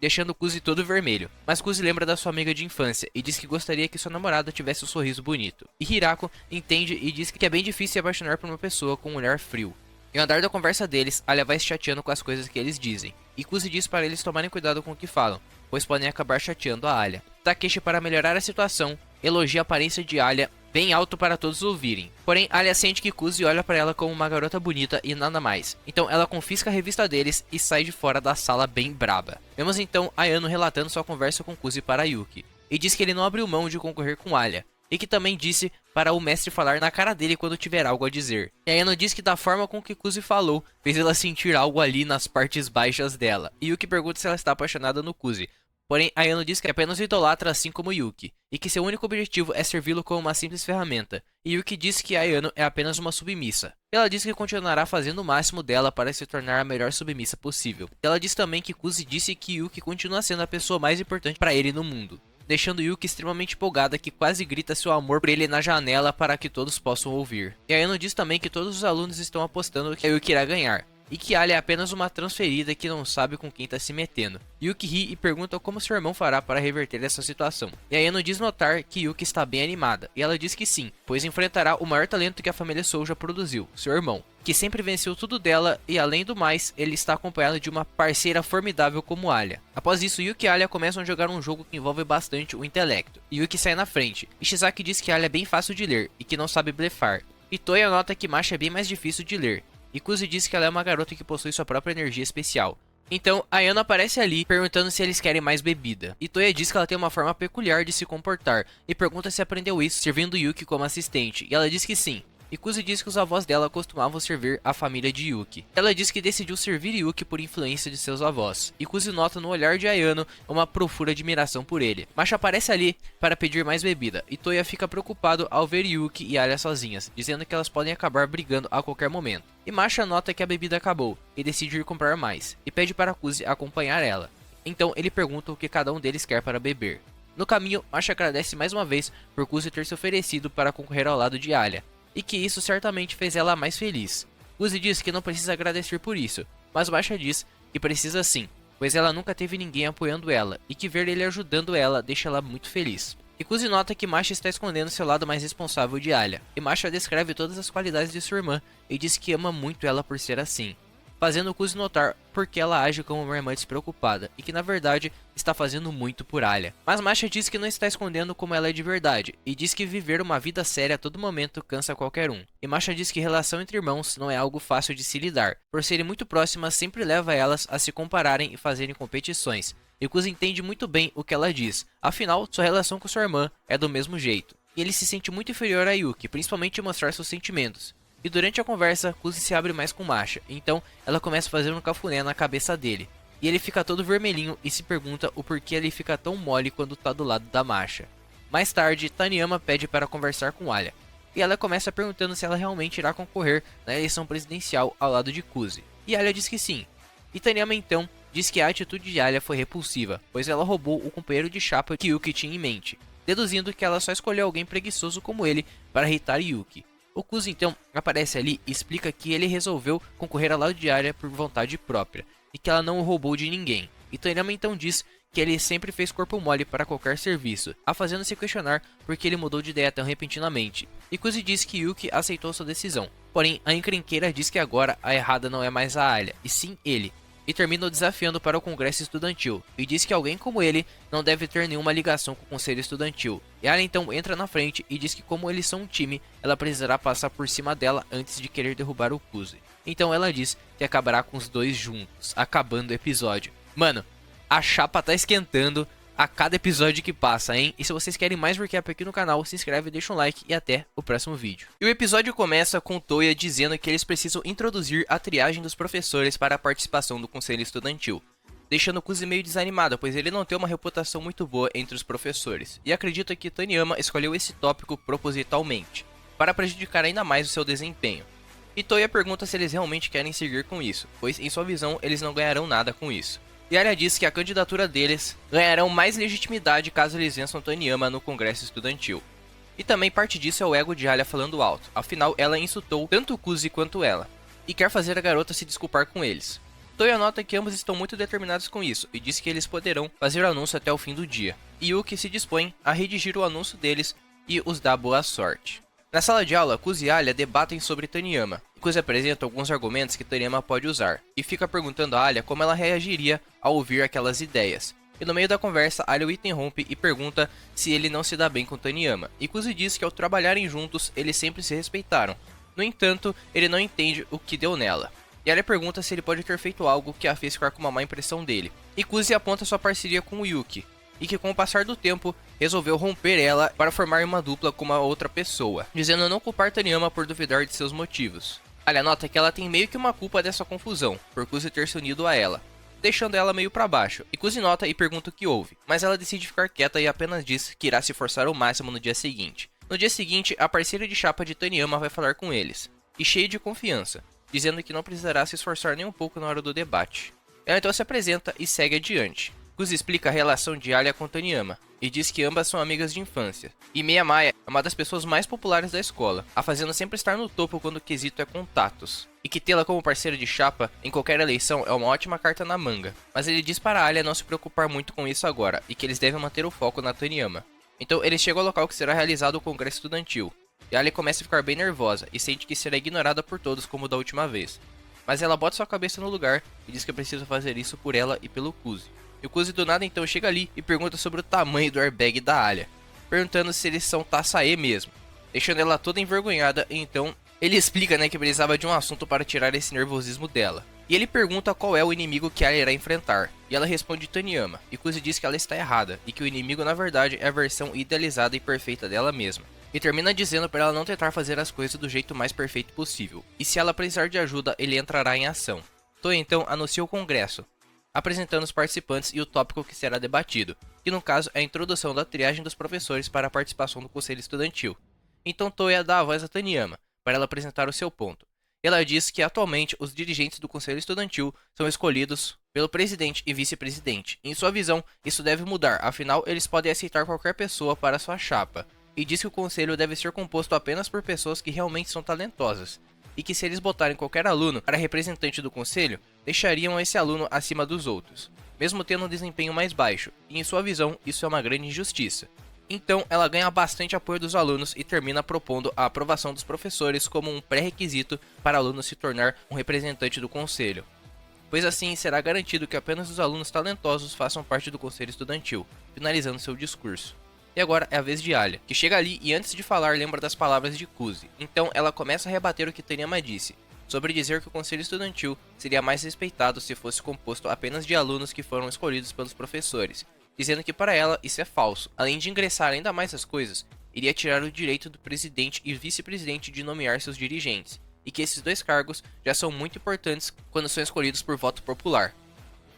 deixando Kuzi todo vermelho. Mas Kuzi lembra da sua amiga de infância e diz que gostaria que sua namorada tivesse um sorriso bonito. E Hirako entende e diz que é bem difícil se apaixonar por uma pessoa com um olhar frio. E ao andar da conversa deles, Alia vai se chateando com as coisas que eles dizem. E Kuzi diz para eles tomarem cuidado com o que falam, pois podem acabar chateando a Alia. Takeshi, para melhorar a situação, elogia a aparência de Alia bem alto para todos ouvirem. Porém, Alia sente que Kuzi olha para ela como uma garota bonita e nada mais. Então ela confisca a revista deles e sai de fora da sala bem braba. Vemos então Ayano relatando sua conversa com Kuzi para Yuki, e diz que ele não abriu mão de concorrer com Alia, e que também disse para o mestre falar na cara dele quando tiver algo a dizer. E Ayano diz que da forma com que Kuzi falou, fez ela sentir algo ali nas partes baixas dela, e Yuki pergunta se ela está apaixonada no Kuzi. Porém, Ayano diz que apenas o idolatra assim como Yuki, e que seu único objetivo é servi-lo como uma simples ferramenta, e Yuki diz que Ayano é apenas uma submissa. Ela diz que continuará fazendo o máximo dela para se tornar a melhor submissa possível. Ela diz também que Kuzi disse que Yuki continua sendo a pessoa mais importante para ele no mundo, deixando Yuki extremamente empolgada, que quase grita seu amor por ele na janela para que todos possam ouvir. E Ayano diz também que todos os alunos estão apostando que a Yuki irá ganhar, e que Alia é apenas uma transferida que não sabe com quem tá se metendo. Yuki ri e pergunta como seu irmão fará para reverter essa situação. E Ayano diz notar que Yuki está bem animada, e ela diz que sim, pois enfrentará o maior talento que a família Soul já produziu, seu irmão, que sempre venceu tudo dela, e além do mais, ele está acompanhado de uma parceira formidável como Alia. Após isso, Yuki e Alia começam a jogar um jogo que envolve bastante o intelecto, e Yuki sai na frente, e Shizaki diz que Alia é bem fácil de ler, e que não sabe blefar. E Toya nota que Masha é bem mais difícil de ler, e Kuzi diz que ela é uma garota que possui sua própria energia especial. Então, Ayano aparece ali, perguntando se eles querem mais bebida. E Toya diz que ela tem uma forma peculiar de se comportar, e pergunta se aprendeu isso servindo Yuki como assistente, e ela diz que sim. E Kuzi diz que os avós dela costumavam servir a família de Yuki. Ela diz que decidiu servir Yuki por influência de seus avós. E Kuzi nota no olhar de Ayano uma profunda admiração por ele. Masha aparece ali para pedir mais bebida, e Toya fica preocupado ao ver Yuki e Alia sozinhas, dizendo que elas podem acabar brigando a qualquer momento. E Masha nota que a bebida acabou, e decide ir comprar mais, e pede para Kuzi acompanhar ela. Então ele pergunta o que cada um deles quer para beber. No caminho, Masha agradece mais uma vez por Kuzi ter se oferecido para concorrer ao lado de Alia, e que isso certamente fez ela mais feliz. Kuzi diz que não precisa agradecer por isso, mas Masha diz que precisa sim, pois ela nunca teve ninguém apoiando ela, e que ver ele ajudando ela deixa ela muito feliz. E Kuzi nota que Masha está escondendo seu lado mais responsável de Alia, e Masha descreve todas as qualidades de sua irmã, e diz que ama muito ela por ser assim, fazendo Kuzi notar porque ela age como uma irmã despreocupada, e que na verdade está fazendo muito por Alia. Mas Masha diz que não está escondendo como ela é de verdade, e diz que viver uma vida séria a todo momento cansa qualquer um. E Masha diz que relação entre irmãos não é algo fácil de se lidar, por serem muito próximas sempre leva elas a se compararem e fazerem competições. E Kuzi entende muito bem o que ela diz, afinal sua relação com sua irmã é do mesmo jeito. E ele se sente muito inferior a Yuki, principalmente em mostrar seus sentimentos. E durante a conversa, Kuzi se abre mais com Masha, então ela começa a fazer um cafuné na cabeça dele. E ele fica todo vermelhinho e se pergunta o porquê ele fica tão mole quando tá do lado da Masha. Mais tarde, Taniyama pede para conversar com Alia, e ela começa perguntando se ela realmente irá concorrer na eleição presidencial ao lado de Kuzi. E Alia diz que sim. E Taniyama então diz que a atitude de Alia foi repulsiva, pois ela roubou o companheiro de chapa que Yuki tinha em mente, deduzindo que ela só escolheu alguém preguiçoso como ele para irritar Yuki. O Kuzi então aparece ali e explica que ele resolveu concorrer ao lado de Alia por vontade própria, e que ela não o roubou de ninguém. E Taniyama então diz que ele sempre fez corpo mole para qualquer serviço, a fazendo-se questionar por que ele mudou de ideia tão repentinamente. E Kuzi diz que Yuki aceitou sua decisão, porém a encrenqueira diz que agora a errada não é mais a Alia, e sim ele. E termina o desafiando para o congresso estudantil, e diz que alguém como ele não deve ter nenhuma ligação com o conselho estudantil. E Alia então entra na frente e diz que como eles são um time, ela precisará passar por cima dela antes de querer derrubar o Kuzi. Então ela diz que acabará com os dois juntos, acabando o episódio. Mano, a chapa tá esquentando a cada episódio que passa, hein? E se vocês querem mais recap aqui no canal, se inscreve, deixa um like e até o próximo vídeo. E o episódio começa com Toya dizendo que eles precisam introduzir a triagem dos professores para a participação do conselho estudantil, deixando Kuzi meio desanimado, pois ele não tem uma reputação muito boa entre os professores, e acredita que Taniyama escolheu esse tópico propositalmente, para prejudicar ainda mais o seu desempenho. E Toya pergunta se eles realmente querem seguir com isso, pois em sua visão eles não ganharão nada com isso. E Alia diz que a candidatura deles ganharão mais legitimidade caso eles vençam Taniyama no congresso estudantil. E também parte disso é o ego de Alia falando alto, afinal ela insultou tanto Kuzi quanto ela, e quer fazer a garota se desculpar com eles. Toya nota que ambos estão muito determinados com isso, e diz que eles poderão fazer o anúncio até o fim do dia. E Yuki se dispõe a redigir o anúncio deles e os dá boa sorte. Na sala de aula, Kuzi e Alia debatem sobre Taniyama. Kuzi apresenta alguns argumentos que Taniyama pode usar, e fica perguntando a Alia como ela reagiria ao ouvir aquelas ideias. E no meio da conversa, Alia o interrompe e pergunta se ele não se dá bem com Taniyama, e Kuzi diz que ao trabalharem juntos, eles sempre se respeitaram. No entanto, ele não entende o que deu nela. E Alia pergunta se ele pode ter feito algo que a fez ficar com uma má impressão dele. E Kuzi aponta sua parceria com o Yuki, e que com o passar do tempo, resolveu romper ela para formar uma dupla com uma outra pessoa, dizendo não culpar Taniyama por duvidar de seus motivos. Alia nota que ela tem meio que uma culpa dessa confusão, por Kuzi ter se unido a ela, deixando ela meio para baixo, e Kuzi nota e pergunta o que houve, mas ela decide ficar quieta e apenas diz que irá se esforçar ao máximo no dia seguinte. No dia seguinte, a parceira de chapa de Taniyama vai falar com eles, e cheia de confiança, dizendo que não precisará se esforçar nem um pouco na hora do debate. Ela então se apresenta e segue adiante. Kuzi explica a relação de Alia com Taniyama, e diz que ambas são amigas de infância. E Miyamaya é uma das pessoas mais populares da escola, a fazendo sempre estar no topo quando o quesito é contatos. E que tê-la como parceira de chapa em qualquer eleição é uma ótima carta na manga. Mas ele diz para Alia não se preocupar muito com isso agora, e que eles devem manter o foco na Taniyama. Então eles chegam ao local que será realizado o congresso estudantil. E Alia começa a ficar bem nervosa, e sente que será ignorada por todos como da última vez. Mas ela bota sua cabeça no lugar, e diz que precisa fazer isso por ela e pelo Kuzi. E o Kuzi do nada então chega ali e pergunta sobre o tamanho do airbag da Alia, perguntando se eles são Tasae mesmo, deixando ela toda envergonhada. E então ele explica que precisava de um assunto para tirar esse nervosismo dela. E ele pergunta qual é o inimigo que Alia irá enfrentar, e ela responde Taniyama, e Kuzi diz que ela está errada, e que o inimigo na verdade é a versão idealizada e perfeita dela mesma. E termina dizendo para ela não tentar fazer as coisas do jeito mais perfeito possível, e se ela precisar de ajuda ele entrará em ação. Toya então anuncia o congresso, apresentando os participantes e o tópico que será debatido, que no caso é a introdução da triagem dos professores para a participação do conselho estudantil. Então Toya dá a voz a Taniyama, para ela apresentar o seu ponto. Ela diz que atualmente os dirigentes do conselho estudantil são escolhidos pelo presidente e vice-presidente. Em sua visão, isso deve mudar, afinal eles podem aceitar qualquer pessoa para sua chapa, e diz que o conselho deve ser composto apenas por pessoas que realmente são talentosas, e que se eles botarem qualquer aluno para representante do conselho, deixariam esse aluno acima dos outros, mesmo tendo um desempenho mais baixo, e em sua visão isso é uma grande injustiça. Então ela ganha bastante apoio dos alunos e termina propondo a aprovação dos professores como um pré-requisito para o aluno se tornar um representante do conselho, pois assim será garantido que apenas os alunos talentosos façam parte do conselho estudantil, finalizando seu discurso. E agora é a vez de Alia, que chega ali e antes de falar lembra das palavras de Kuzi. Então ela começa a rebater o que Taniyama disse, sobre dizer que o conselho estudantil seria mais respeitado se fosse composto apenas de alunos que foram escolhidos pelos professores, dizendo que para ela isso é falso. Além de ingressar ainda mais as coisas, iria tirar o direito do presidente e vice-presidente de nomear seus dirigentes, e que esses dois cargos já são muito importantes quando são escolhidos por voto popular.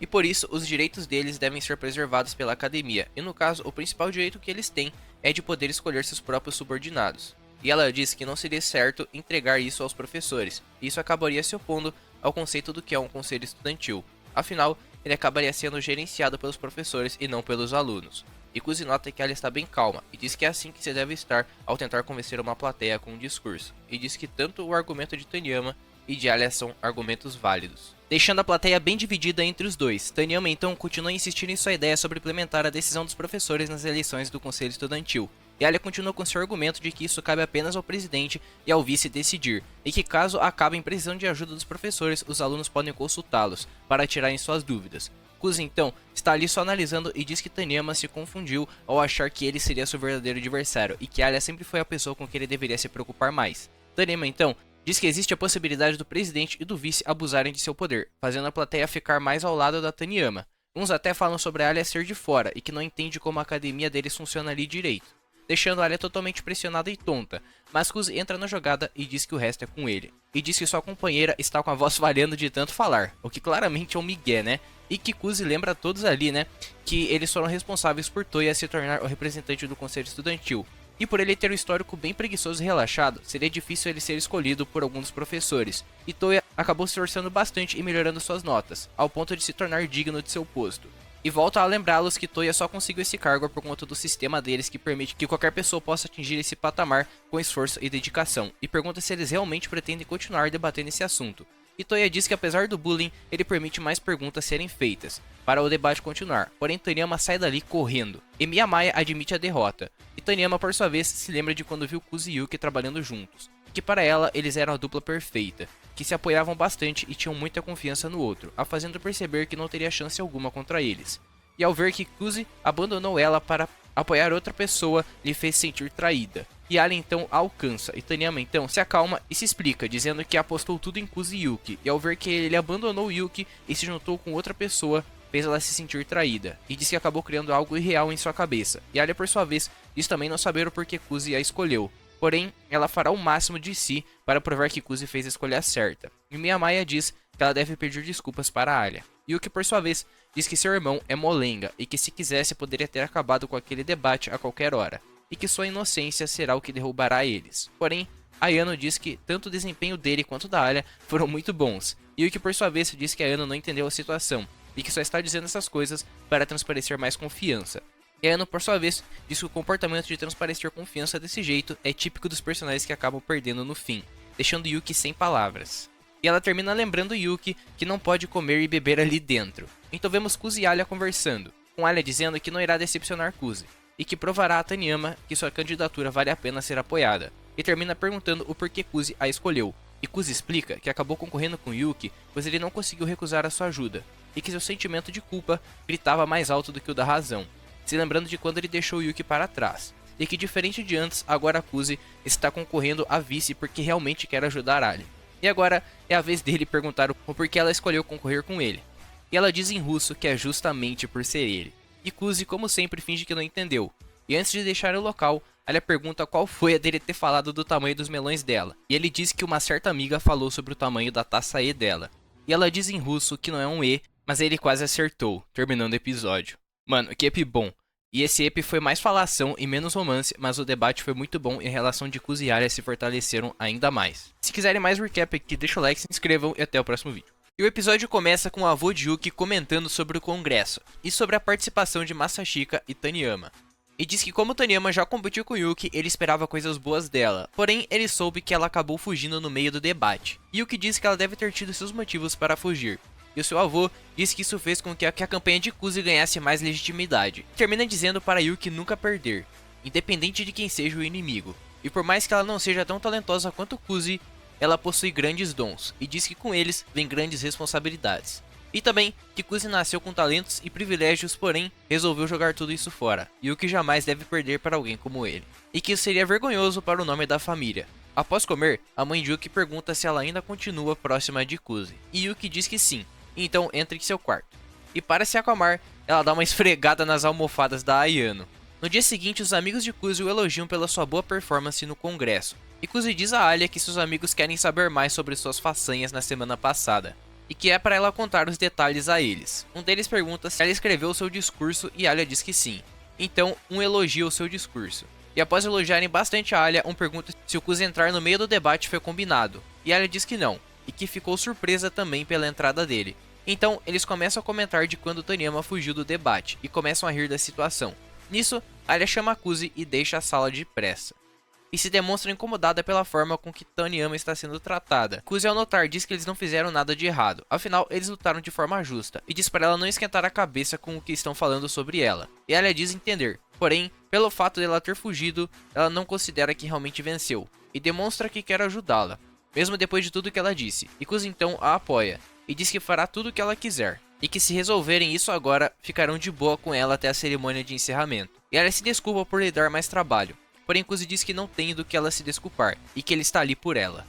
E por isso, os direitos deles devem ser preservados pela academia, e no caso, o principal direito que eles têm é de poder escolher seus próprios subordinados. E ela diz que não seria certo entregar isso aos professores, e isso acabaria se opondo ao conceito do que é um conselho estudantil. Afinal, ele acabaria sendo gerenciado pelos professores e não pelos alunos. E Kuzi nota que ela está bem calma, e diz que é assim que se deve estar ao tentar convencer uma plateia com um discurso, e diz que tanto o argumento de Taniyama e de Alia são argumentos válidos, deixando a plateia bem dividida entre os dois. Taniyama então continua a insistir em sua ideia sobre implementar a decisão dos professores nas eleições do conselho estudantil, e Alia continua com seu argumento de que isso cabe apenas ao presidente e ao vice decidir, e que caso acabem precisando de ajuda dos professores, os alunos podem consultá-los para tirarem suas dúvidas. Kuzi então está ali só analisando e diz que Taniyama se confundiu ao achar que ele seria seu verdadeiro adversário, e que Alia sempre foi a pessoa com quem ele deveria se preocupar mais. Taniyama então diz que existe a possibilidade do presidente e do vice abusarem de seu poder, fazendo a plateia ficar mais ao lado da Taniyama. Uns até falam sobre a Alia ser de fora e que não entende como a academia deles funciona ali direito, deixando a Alia totalmente pressionada e tonta, mas Kuzi entra na jogada e diz que o resto é com ele, e diz que sua companheira está com a voz falhando de tanto falar, o que claramente é um migué, né? E que Kuzi lembra a todos ali, né, que eles foram responsáveis por Toya se tornar o representante do conselho estudantil. E por ele ter um histórico bem preguiçoso e relaxado, seria difícil ele ser escolhido por algum dos professores, e Toya acabou se esforçando bastante e melhorando suas notas, ao ponto de se tornar digno de seu posto. E volta a lembrá-los que Toya só conseguiu esse cargo por conta do sistema deles que permite que qualquer pessoa possa atingir esse patamar com esforço e dedicação, e pergunta se eles realmente pretendem continuar debatendo esse assunto. E Toya diz que apesar do bullying, ele permite mais perguntas serem feitas, para o debate continuar, porém Taniyama sai dali correndo, e Miyamaya admite a derrota, e Taniyama por sua vez se lembra de quando viu Kuzi e Yuki trabalhando juntos, que para ela eles eram a dupla perfeita, que se apoiavam bastante e tinham muita confiança no outro, a fazendo perceber que não teria chance alguma contra eles. e ao ver que Kuzi abandonou ela para apoiar outra pessoa, lhe fez sentir traída. E Alia então a alcança, e Taniyama então se acalma e se explica, dizendo que apostou tudo em Kuzi e Yuki, e ao ver que ele abandonou Yuki e se juntou com outra pessoa, fez ela se sentir traída, e diz que acabou criando algo irreal em sua cabeça. E Alia, por sua vez, diz também não saber o porquê Kuzi a escolheu, porém ela fará o máximo de si para provar que Kuzi fez a escolha certa. E Miyamaya diz que ela deve pedir desculpas para Alia. Yuki, por sua vez, diz que seu irmão é molenga e que se quisesse poderia ter acabado com aquele debate a qualquer hora, e que sua inocência será o que derrubará eles. Porém, Ayano diz que tanto o desempenho dele quanto da Alia foram muito bons, e Yuki, por sua vez, diz que Ayano não entendeu a situação, e que só está dizendo essas coisas para transparecer mais confiança. E Ayano, por sua vez, diz que o comportamento de transparecer confiança desse jeito é típico dos personagens que acabam perdendo no fim, deixando Yuki sem palavras. E ela termina lembrando Yuki que não pode comer e beber ali dentro. Então vemos Kuzi e Alia conversando, com Alia dizendo que não irá decepcionar Kuzi, e que provará a Taniyama que sua candidatura vale a pena ser apoiada, e termina perguntando o porquê Kuzi a escolheu. E Kuzi explica que acabou concorrendo com Yuki pois ele não conseguiu recusar a sua ajuda, e que seu sentimento de culpa gritava mais alto do que o da razão, se lembrando de quando ele deixou Yuki para trás, e que diferente de antes, agora Kuzi está concorrendo a vice porque realmente quer ajudar Alia. E agora é a vez dele perguntar o porquê ela escolheu concorrer com ele. E ela diz em russo que é justamente por ser ele. E Kuzi, como sempre, finge que não entendeu. E antes de deixar o local, Alia pergunta qual foi a dele ter falado do tamanho dos melões dela. E ele diz que uma certa amiga falou sobre o tamanho da taça E dela. E ela diz em russo que não é um E, mas ele quase acertou, terminando o episódio. Mano, que ep bom. E esse ep foi mais falação e menos romance, mas o debate foi muito bom e a relação de Kuzi e Alia se fortaleceram ainda mais. Se quiserem mais recap aqui, deixa o like, se inscrevam e até o próximo vídeo. E o episódio começa com o avô de Yuki comentando sobre o congresso e sobre a participação de Masashika e Taniyama. E diz que como Taniyama já competiu com Yuki, ele esperava coisas boas dela, porém ele soube que ela acabou fugindo no meio do debate. E Yuki diz que ela deve ter tido seus motivos para fugir. E o seu avô diz que isso fez com que a campanha de Kuzi ganhasse mais legitimidade. Termina dizendo para Yuki nunca perder, independente de quem seja o inimigo. E por mais que ela não seja tão talentosa quanto Kuzi, ela possui grandes dons, e diz que com eles vem grandes responsabilidades. E também que Kuzi nasceu com talentos e privilégios, porém resolveu jogar tudo isso fora, e Yuki jamais deve perder para alguém como ele. E que isso seria vergonhoso para o nome da família. Após comer, a mãe de Yuki pergunta se ela ainda continua próxima de Kuzi, e Yuki diz que sim. Então entra em seu quarto. E para se acalmar, ela dá uma esfregada nas almofadas da Ayano. No dia seguinte, os amigos de Kuzi o elogiam pela sua boa performance no congresso. E Kuzi diz a Alia que seus amigos querem saber mais sobre suas façanhas na semana passada, e que é para ela contar os detalhes a eles. Um deles pergunta se ela escreveu o seu discurso e Alia diz que sim. Então, um elogia o seu discurso. E após elogiarem bastante a Alia, um pergunta se o Kuzi entrar no meio do debate foi combinado. E Alia diz que não, e que ficou surpresa também pela entrada dele. Então, eles começam a comentar de quando Taniyama fugiu do debate, e começam a rir da situação. Nisso, Alia chama Kuzi e deixa a sala depressa. E se demonstra incomodada pela forma com que Taniyama está sendo tratada. Kuzi, ao notar, diz que eles não fizeram nada de errado, afinal, eles lutaram de forma justa, e diz para ela não esquentar a cabeça com o que estão falando sobre ela. E Alia diz entender, porém, pelo fato dela ter fugido, ela não considera que realmente venceu, e demonstra que quer ajudá-la, mesmo depois de tudo que ela disse. E Kuzi então a apoia, e diz que fará tudo o que ela quiser, e que se resolverem isso agora, ficarão de boa com ela até a cerimônia de encerramento. E ela se desculpa por lhe dar mais trabalho, porém Kuzi diz que não tem do que ela se desculpar, e que ele está ali por ela.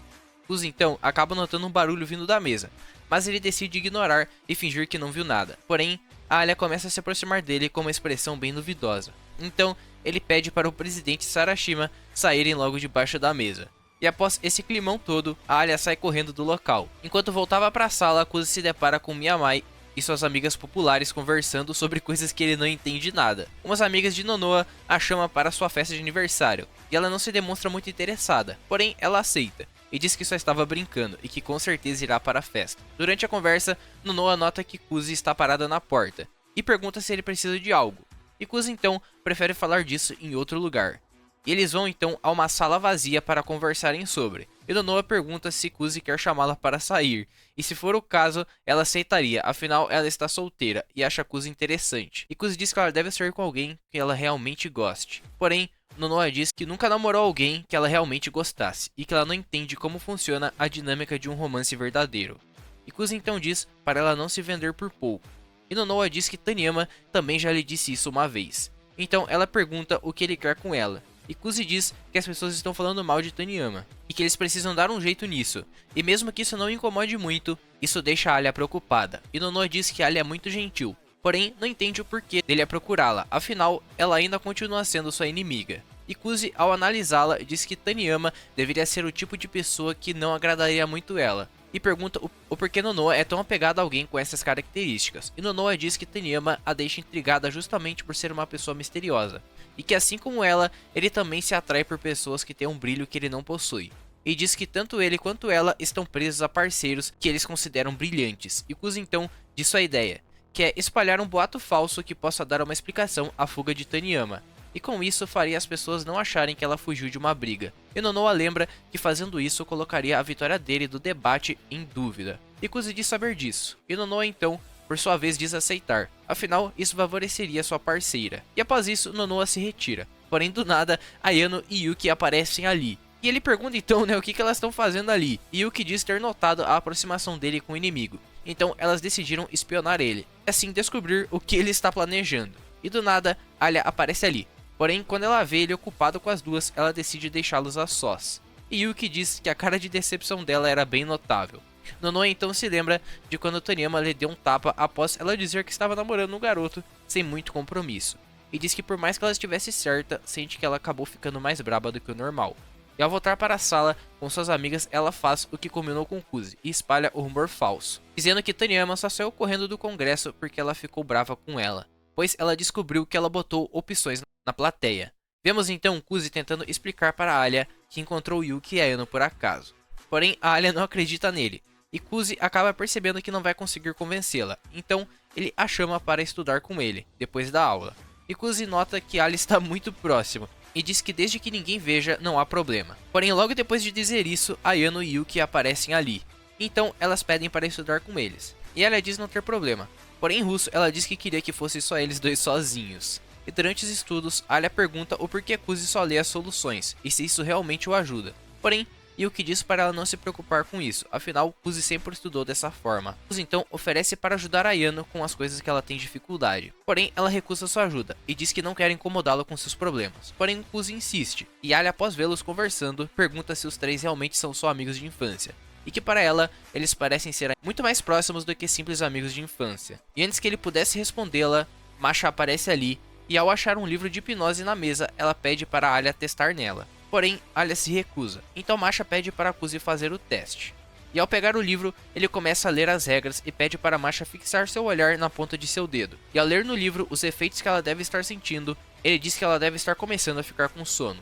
Kuzi então acaba notando um barulho vindo da mesa, mas ele decide ignorar e fingir que não viu nada. Porém, a Alia começa a se aproximar dele com uma expressão bem duvidosa. Então, ele pede para o presidente Sarashima saírem logo debaixo da mesa. E após esse climão todo, a Alia sai correndo do local. Enquanto voltava para a sala, Kuzi se depara com Miyamai e suas amigas populares conversando sobre coisas que ele não entende nada. Umas amigas de Nonoa a chama para sua festa de aniversário, e ela não se demonstra muito interessada, porém ela aceita, e diz que só estava brincando e que com certeza irá para a festa. Durante a conversa, Nonoa nota que Kuzi está parada na porta, e pergunta se ele precisa de algo, e Kuzi então prefere falar disso em outro lugar. E eles vão então a uma sala vazia para conversarem sobre. E Nonoa pergunta se Kuzi quer chamá-la para sair, e se for o caso, ela aceitaria, afinal ela está solteira e acha Kuzi interessante. E Kuzi diz que ela deve sair com alguém que ela realmente goste. Porém, Nonoa diz que nunca namorou alguém que ela realmente gostasse, e que ela não entende como funciona a dinâmica de um romance verdadeiro. E Kuzi então diz para ela não se vender por pouco. e Nonoa diz que Taniyama também já lhe disse isso uma vez. Então ela pergunta o que ele quer com ela, e Kuzi diz que as pessoas estão falando mal de Taniyama, e que eles precisam dar um jeito nisso, e mesmo que isso não incomode muito, isso deixa a Alia preocupada, e Nonoa diz que Alia é muito gentil, porém não entende o porquê dele a procurá-la, afinal ela ainda continua sendo sua inimiga. E Kuzi, ao analisá-la, diz que Taniyama deveria ser o tipo de pessoa que não agradaria muito ela, e pergunta o porquê Nonoa é tão apegada a alguém com essas características, e Nonoa diz que Taniyama a deixa intrigada justamente por ser uma pessoa misteriosa, e que assim como ela, ele também se atrai por pessoas que têm um brilho que ele não possui. E diz que tanto ele quanto ela estão presos a parceiros que eles consideram brilhantes, e Kuzi então diz sua ideia, que é espalhar um boato falso que possa dar uma explicação à fuga de Taniyama. E com isso faria as pessoas não acharem que ela fugiu de uma briga. E Nonoa lembra que fazendo isso colocaria a vitória dele do debate em dúvida. E Kuzi diz saber disso. E Nonoa então, por sua vez, diz aceitar. Afinal, isso favoreceria sua parceira. E após isso, Nonoa se retira. Porém, do nada, Ayano e Yuki aparecem ali. E ele pergunta então, o que elas estão fazendo ali. E Yuki diz ter notado a aproximação dele com o inimigo. Então elas decidiram espionar ele. E assim descobrir o que ele está planejando. E do nada, Alia aparece ali. Porém, quando ela vê ele ocupado com as duas, ela decide deixá-los a sós. E Yuki diz que a cara de decepção dela era bem notável. Nonoa então se lembra de quando Taniyama lhe deu um tapa após ela dizer que estava namorando um garoto sem muito compromisso. E diz que por mais que ela estivesse certa, sente que ela acabou ficando mais braba do que o normal. E ao voltar para a sala com suas amigas, ela faz o que combinou com Kuzi e espalha o rumor falso, dizendo que Taniyama só saiu correndo do congresso porque ela ficou brava com ela, pois ela descobriu que ela botou opções na plateia. Vemos então Kuzi tentando explicar para Alia que encontrou Yuki e Ayano por acaso. Porém, a Alia não acredita nele, e Kuzi acaba percebendo que não vai conseguir convencê-la, então ele a chama para estudar com ele, depois da aula. E Kuzi nota que Alia está muito próximo, e diz que desde que ninguém veja, não há problema. Porém, logo depois de dizer isso, Ayano e Yuki aparecem ali, então elas pedem para estudar com eles. E Alia diz não ter problema, porém em russo ela diz que queria que fosse só eles dois sozinhos. E durante os estudos, Alia pergunta o porquê Kuzi só lê as soluções, e se isso realmente o ajuda. Porém, Yuki diz para ela não se preocupar com isso, afinal Kuzi sempre estudou dessa forma. Kuzi então oferece para ajudar Ayano com as coisas que ela tem dificuldade. Porém, ela recusa sua ajuda, e diz que não quer incomodá-lo com seus problemas. Porém, Kuzi insiste, e Alia após vê-los conversando, pergunta se os três realmente são só amigos de infância. E que para ela, eles parecem ser muito mais próximos do que simples amigos de infância. E antes que ele pudesse respondê-la, Masha aparece ali, e ao achar um livro de hipnose na mesa, ela pede para Alia testar nela. Porém, Alia se recusa, então Masha pede para Kuzi fazer o teste. E ao pegar o livro, ele começa a ler as regras e pede para Masha fixar seu olhar na ponta de seu dedo. E ao ler no livro os efeitos que ela deve estar sentindo, ele diz que ela deve estar começando a ficar com sono.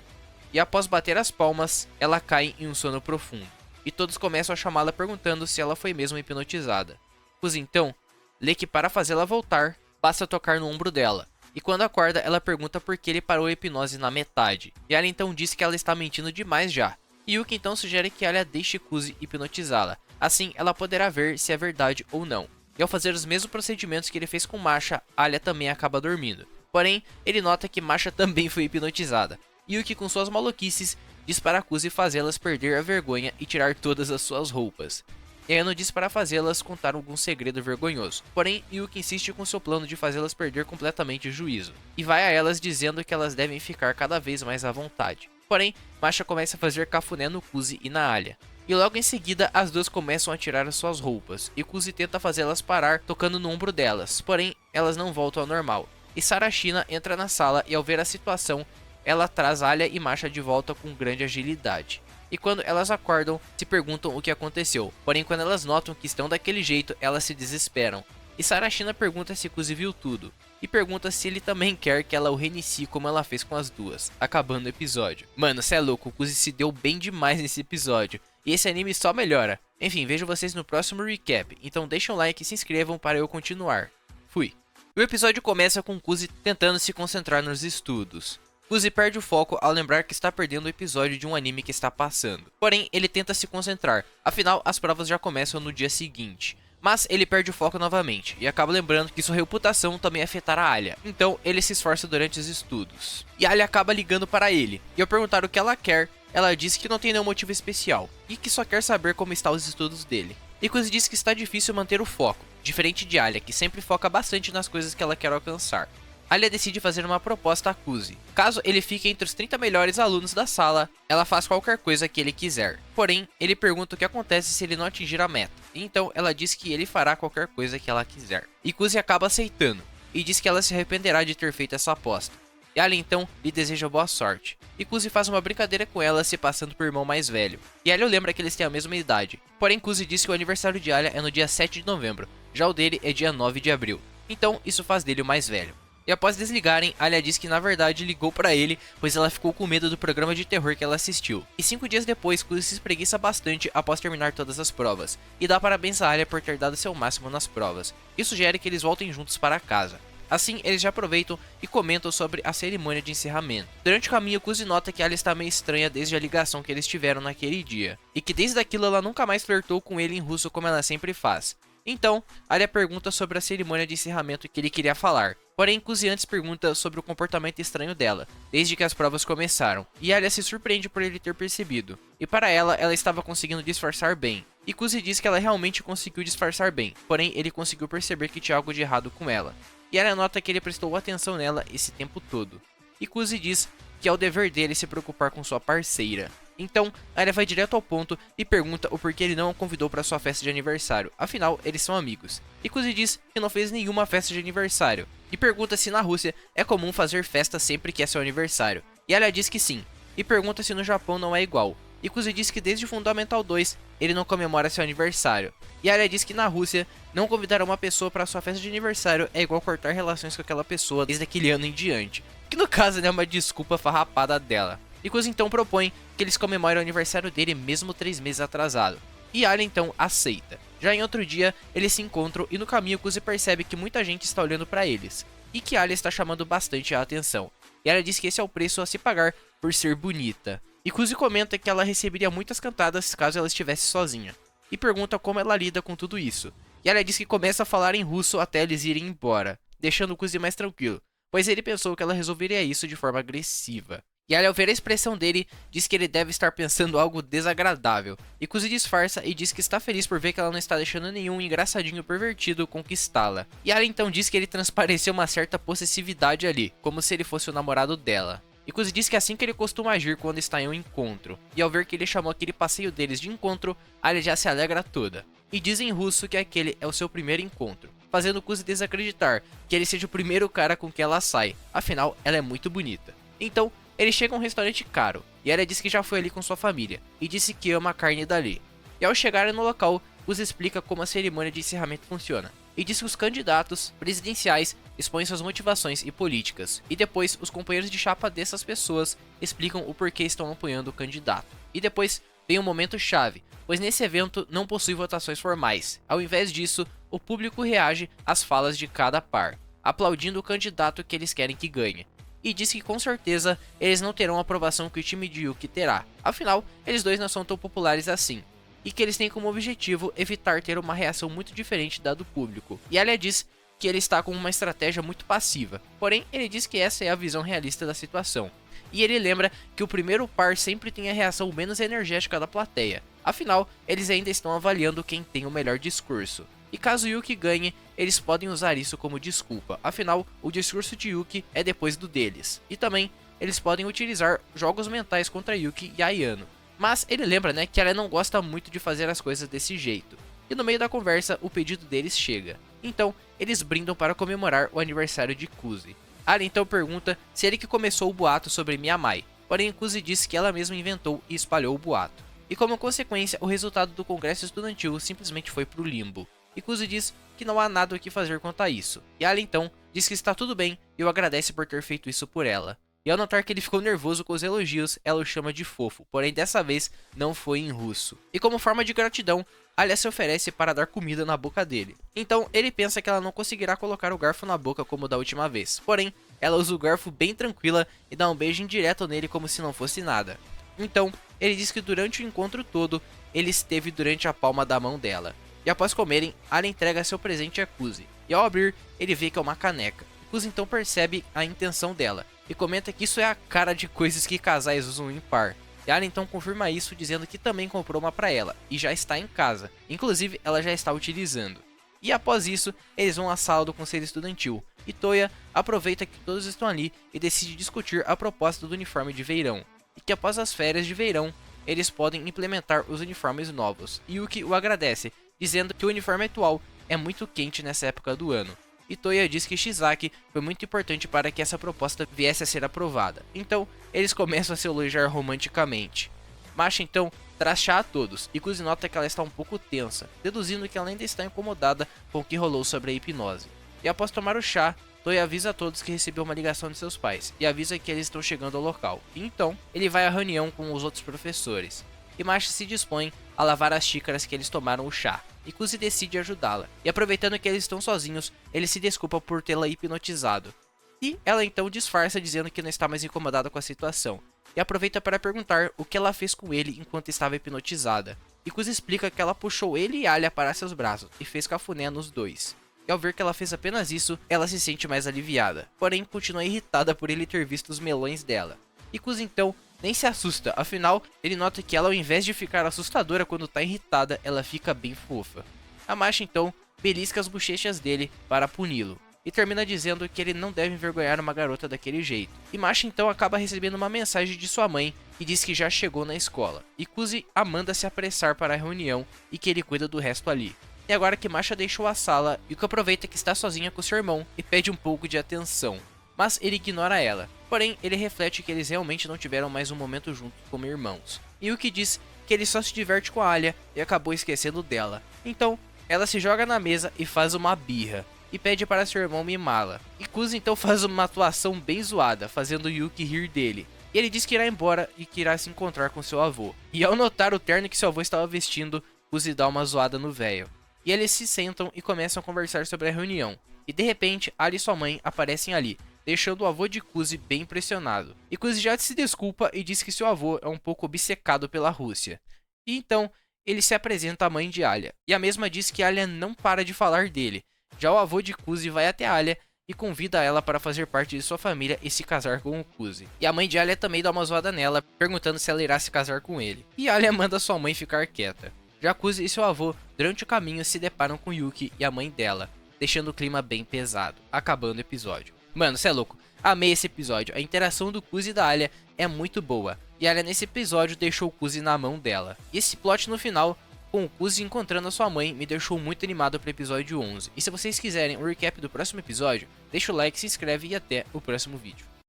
E após bater as palmas, ela cai em um sono profundo. E todos começam a chamá-la perguntando se ela foi mesmo hipnotizada. Kuzi então lê que para fazê-la voltar, basta tocar no ombro dela. E quando acorda, ela pergunta por que ele parou a hipnose na metade. E Alia então diz que ela está mentindo demais já. E Yuki então sugere que Alia deixe Kuzi hipnotizá-la. Assim, ela poderá ver se é verdade ou não. E ao fazer os mesmos procedimentos que ele fez com Masha, Alia também acaba dormindo. Porém, ele nota que Masha também foi hipnotizada. E Yuki, com suas maluquices, diz para Kuzi fazê-las perder a vergonha e tirar todas as suas roupas. E Ayano diz para fazê-las contar algum segredo vergonhoso. Porém, Yuki insiste com seu plano de fazê-las perder completamente o juízo. E vai a elas dizendo que elas devem ficar cada vez mais à vontade. Porém, Masha começa a fazer cafuné no Kuzi e na Alia. E logo em seguida, as duas começam a tirar as suas roupas. E Kuzi tenta fazê-las parar tocando no ombro delas. Porém, elas não voltam ao normal. E Sarashina entra na sala e ao ver a situação, ela traz Alia e Masha de volta com grande agilidade. E quando elas acordam, se perguntam o que aconteceu. Porém, quando elas notam que estão daquele jeito, elas se desesperam. E Sarashina pergunta se Kuzi viu tudo. E pergunta se ele também quer que ela o reinicie como ela fez com as duas, acabando o episódio. Mano, cê é louco, o Kuzi se deu bem demais nesse episódio. E esse anime só melhora. Enfim, vejo vocês no próximo recap. Então deixem um like e se inscrevam para eu continuar. Fui. O episódio começa com Kuzi tentando se concentrar nos estudos. Kuzi perde o foco ao lembrar que está perdendo o episódio de um anime que está passando. Porém, ele tenta se concentrar, afinal as provas já começam no dia seguinte. Mas ele perde o foco novamente, e acaba lembrando que sua reputação também afetará a Alia. Então ele se esforça durante os estudos. E a Alia acaba ligando para ele, e ao perguntar o que ela quer, ela diz que não tem nenhum motivo especial, e que só quer saber como estão os estudos dele. E Kuzi diz que está difícil manter o foco, diferente de Alia, que sempre foca bastante nas coisas que ela quer alcançar. Alia decide fazer uma proposta a Kuzi. Caso ele fique entre os 30 melhores alunos da sala, ela faz qualquer coisa que ele quiser. Porém, ele pergunta o que acontece se ele não atingir a meta. Então, ela diz que ele fará qualquer coisa que ela quiser. E Kuzi acaba aceitando, e diz que ela se arrependerá de ter feito essa aposta. E Alia então lhe deseja boa sorte. E Kuzi faz uma brincadeira com ela, se passando por irmão mais velho. E Alia lembra que eles têm a mesma idade. Porém, Kuzi diz que o aniversário de Alia é no dia 7 de novembro, já o dele é dia 9 de abril. Então, isso faz dele o mais velho. E após desligarem, Alia diz que na verdade ligou pra ele, pois ela ficou com medo do programa de terror que ela assistiu. E 5 dias depois, Kuzi se espreguiça bastante após terminar todas as provas, e dá parabéns a Alia por ter dado seu máximo nas provas, e sugere que eles voltem juntos para casa. Assim, eles já aproveitam e comentam sobre a cerimônia de encerramento. Durante o caminho, Kuzi nota que Alia está meio estranha desde a ligação que eles tiveram naquele dia, e que desde aquilo ela nunca mais flertou com ele em russo como ela sempre faz. Então, Alia pergunta sobre a cerimônia de encerramento que ele queria falar. Porém, Kuzi antes pergunta sobre o comportamento estranho dela, desde que as provas começaram, e Alia se surpreende por ele ter percebido. E para ela estava conseguindo disfarçar bem. E Kuzi diz que ela realmente conseguiu disfarçar bem, porém ele conseguiu perceber que tinha algo de errado com ela. E Alia nota que ele prestou atenção nela esse tempo todo. E Kuzi diz que é o dever dele se preocupar com sua parceira. Então, Alia vai direto ao ponto e pergunta o porquê ele não a convidou para sua festa de aniversário, afinal, eles são amigos. E Kuzi diz que não fez nenhuma festa de aniversário, e pergunta se na Rússia é comum fazer festa sempre que é seu aniversário. E Alia diz que sim, e pergunta se no Japão não é igual. E Kuzi diz que desde o Fundamental 2 ele não comemora seu aniversário. E Alia diz que na Rússia, não convidar uma pessoa para sua festa de aniversário é igual cortar relações com aquela pessoa desde aquele ano em diante. Que no caso é uma desculpa farrapada dela. E Kuzi então propõe que eles comemorem o aniversário dele mesmo 3 meses atrasado. E Alia então aceita. Já em outro dia, eles se encontram e no caminho Kuzi percebe que muita gente está olhando para eles. E que Alia está chamando bastante a atenção. E Alia diz que esse é o preço a se pagar por ser bonita. E Kuzi comenta que ela receberia muitas cantadas caso ela estivesse sozinha. E pergunta como ela lida com tudo isso. E Alia diz que começa a falar em russo até eles irem embora, deixando o Kuzi mais tranquilo, pois ele pensou que ela resolveria isso de forma agressiva. E Alia, ao ver a expressão dele, diz que ele deve estar pensando algo desagradável. E Kuzi disfarça e diz que está feliz por ver que ela não está deixando nenhum engraçadinho pervertido conquistá-la. E Alia então diz que ele transpareceu uma certa possessividade ali, como se ele fosse o namorado dela. E Kuzi diz que é assim que ele costuma agir quando está em um encontro. E ao ver que ele chamou aquele passeio deles de encontro, Alia já se alegra toda. E diz em russo que aquele é o seu primeiro encontro, fazendo Kuzi desacreditar que ele seja o primeiro cara com que ela sai, afinal ela é muito bonita. Então, ele chega a um restaurante caro, e Alia diz que já foi ali com sua família, e disse que ama a carne dali. E ao chegarem no local, Kuzi explica como a cerimônia de encerramento funciona, e diz que os candidatos presidenciais expõem suas motivações e políticas, e depois os companheiros de chapa dessas pessoas explicam o porquê estão apoiando o candidato. E depois vem um momento chave, pois nesse evento não possui votações formais. Ao invés disso, o público reage às falas de cada par, aplaudindo o candidato que eles querem que ganhe. E diz que com certeza eles não terão a aprovação que o time de Yuki terá, afinal, eles dois não são tão populares assim, e que eles têm como objetivo evitar ter uma reação muito diferente da do público. E Alia diz que ele está com uma estratégia muito passiva, porém ele diz que essa é a visão realista da situação. E ele lembra que o primeiro par sempre tem a reação menos energética da plateia, afinal, eles ainda estão avaliando quem tem o melhor discurso. E caso Yuki ganhe, eles podem usar isso como desculpa, afinal, o discurso de Yuki é depois do deles. E também, eles podem utilizar jogos mentais contra Yuki e Ayano. Mas ele lembra, que ela não gosta muito de fazer as coisas desse jeito. E no meio da conversa, o pedido deles chega. Então, eles brindam para comemorar o aniversário de Kuzi. Alia então pergunta se ele que começou o boato sobre Miyamai, porém Kuzi disse que ela mesma inventou e espalhou o boato. E como consequência, o resultado do congresso estudantil simplesmente foi pro limbo. E Kuzi diz que não há nada o que fazer quanto a isso. E Alia então diz que está tudo bem e o agradece por ter feito isso por ela. E ao notar que ele ficou nervoso com os elogios, ela o chama de fofo, porém dessa vez não foi em russo. E como forma de gratidão, Alia se oferece para dar comida na boca dele. Então ele pensa que ela não conseguirá colocar o garfo na boca como da última vez. Porém, ela usa o garfo bem tranquila e dá um beijo indireto nele como se não fosse nada. Então, ele diz que durante o encontro todo, ele esteve durante a palma da mão dela. E após comerem, Alia entrega seu presente a Kuzi. E ao abrir, ele vê que é uma caneca. Kuzi então percebe a intenção dela e comenta que isso é a cara de coisas que casais usam em par. E Alia então confirma isso dizendo que também comprou uma pra ela e já está em casa. Inclusive, ela já está utilizando. E após isso, eles vão à sala do conselho estudantil, e Toya aproveita que todos estão ali e decide discutir a proposta do uniforme de verão, e que após as férias de verão, eles podem implementar os uniformes novos. Yuki o agradece, dizendo que o uniforme atual é muito quente nessa época do ano. E Toya diz que Shizaki foi muito importante para que essa proposta viesse a ser aprovada. Então, eles começam a se elogiar romanticamente. Masha então traz chá a todos, e Kuzi nota que ela está um pouco tensa, deduzindo que ela ainda está incomodada com o que rolou sobre a hipnose. E após tomar o chá, Toya avisa a todos que recebeu uma ligação de seus pais, e avisa que eles estão chegando ao local. E então, ele vai à reunião com os outros professores. E Masha se dispõe a lavar as xícaras que eles tomaram o chá, e Kuzi decide ajudá-la. E aproveitando que eles estão sozinhos, ele se desculpa por tê-la hipnotizado. E ela então disfarça dizendo que não está mais incomodada com a situação, e aproveita para perguntar o que ela fez com ele enquanto estava hipnotizada. E Kuzi explica que ela puxou ele e Alia para seus braços, e fez cafuné nos dois. E ao ver que ela fez apenas isso, ela se sente mais aliviada, porém continua irritada por ele ter visto os melões dela. E Kuzi então nem se assusta, afinal, ele nota que ela, ao invés de ficar assustadora quando tá irritada, ela fica bem fofa. A Masha então belisca as bochechas dele para puni-lo, e termina dizendo que ele não deve envergonhar uma garota daquele jeito. E Masha então acaba recebendo uma mensagem de sua mãe, que diz que já chegou na escola, e Kuzi a manda se apressar para a reunião e que ele cuida do resto ali. E agora que Masha deixou a sala, Yuki aproveita que está sozinha com seu irmão e pede um pouco de atenção, mas ele ignora ela. Porém, ele reflete que eles realmente não tiveram mais um momento juntos como irmãos. E Yuki diz que ele só se diverte com a Alia e acabou esquecendo dela. Então, ela se joga na mesa e faz uma birra, e pede para seu irmão mimá-la. E Kuzi então faz uma atuação bem zoada, fazendo Yuki rir dele. E ele diz que irá embora e que irá se encontrar com seu avô. E ao notar o terno que seu avô estava vestindo, Kuzi dá uma zoada no velho. E eles se sentam e começam a conversar sobre a reunião. E de repente, Alia e sua mãe aparecem ali, deixando o avô de Kuzi bem impressionado. E Kuzi já se desculpa e diz que seu avô é um pouco obcecado pela Rússia. E então, ele se apresenta à mãe de Alia, e a mesma diz que Alia não para de falar dele. Já o avô de Kuzi vai até Alia e convida ela para fazer parte de sua família e se casar com o Kuzi. E a mãe de Alia também dá uma zoada nela, perguntando se ela irá se casar com ele. E Alia manda sua mãe ficar quieta. Já Kuzi e seu avô, durante o caminho, se deparam com Yuki e a mãe dela, deixando o clima bem pesado, acabando o episódio. Mano, cê é louco. Amei esse episódio. A interação do Kuzi e da Alia é muito boa. E a Alia nesse episódio deixou o Kuzi na mão dela. E esse plot no final, com o Kuzi encontrando a sua mãe, me deixou muito animado para o episódio 11. E se vocês quiserem um recap do próximo episódio, deixa o like, se inscreve e até o próximo vídeo.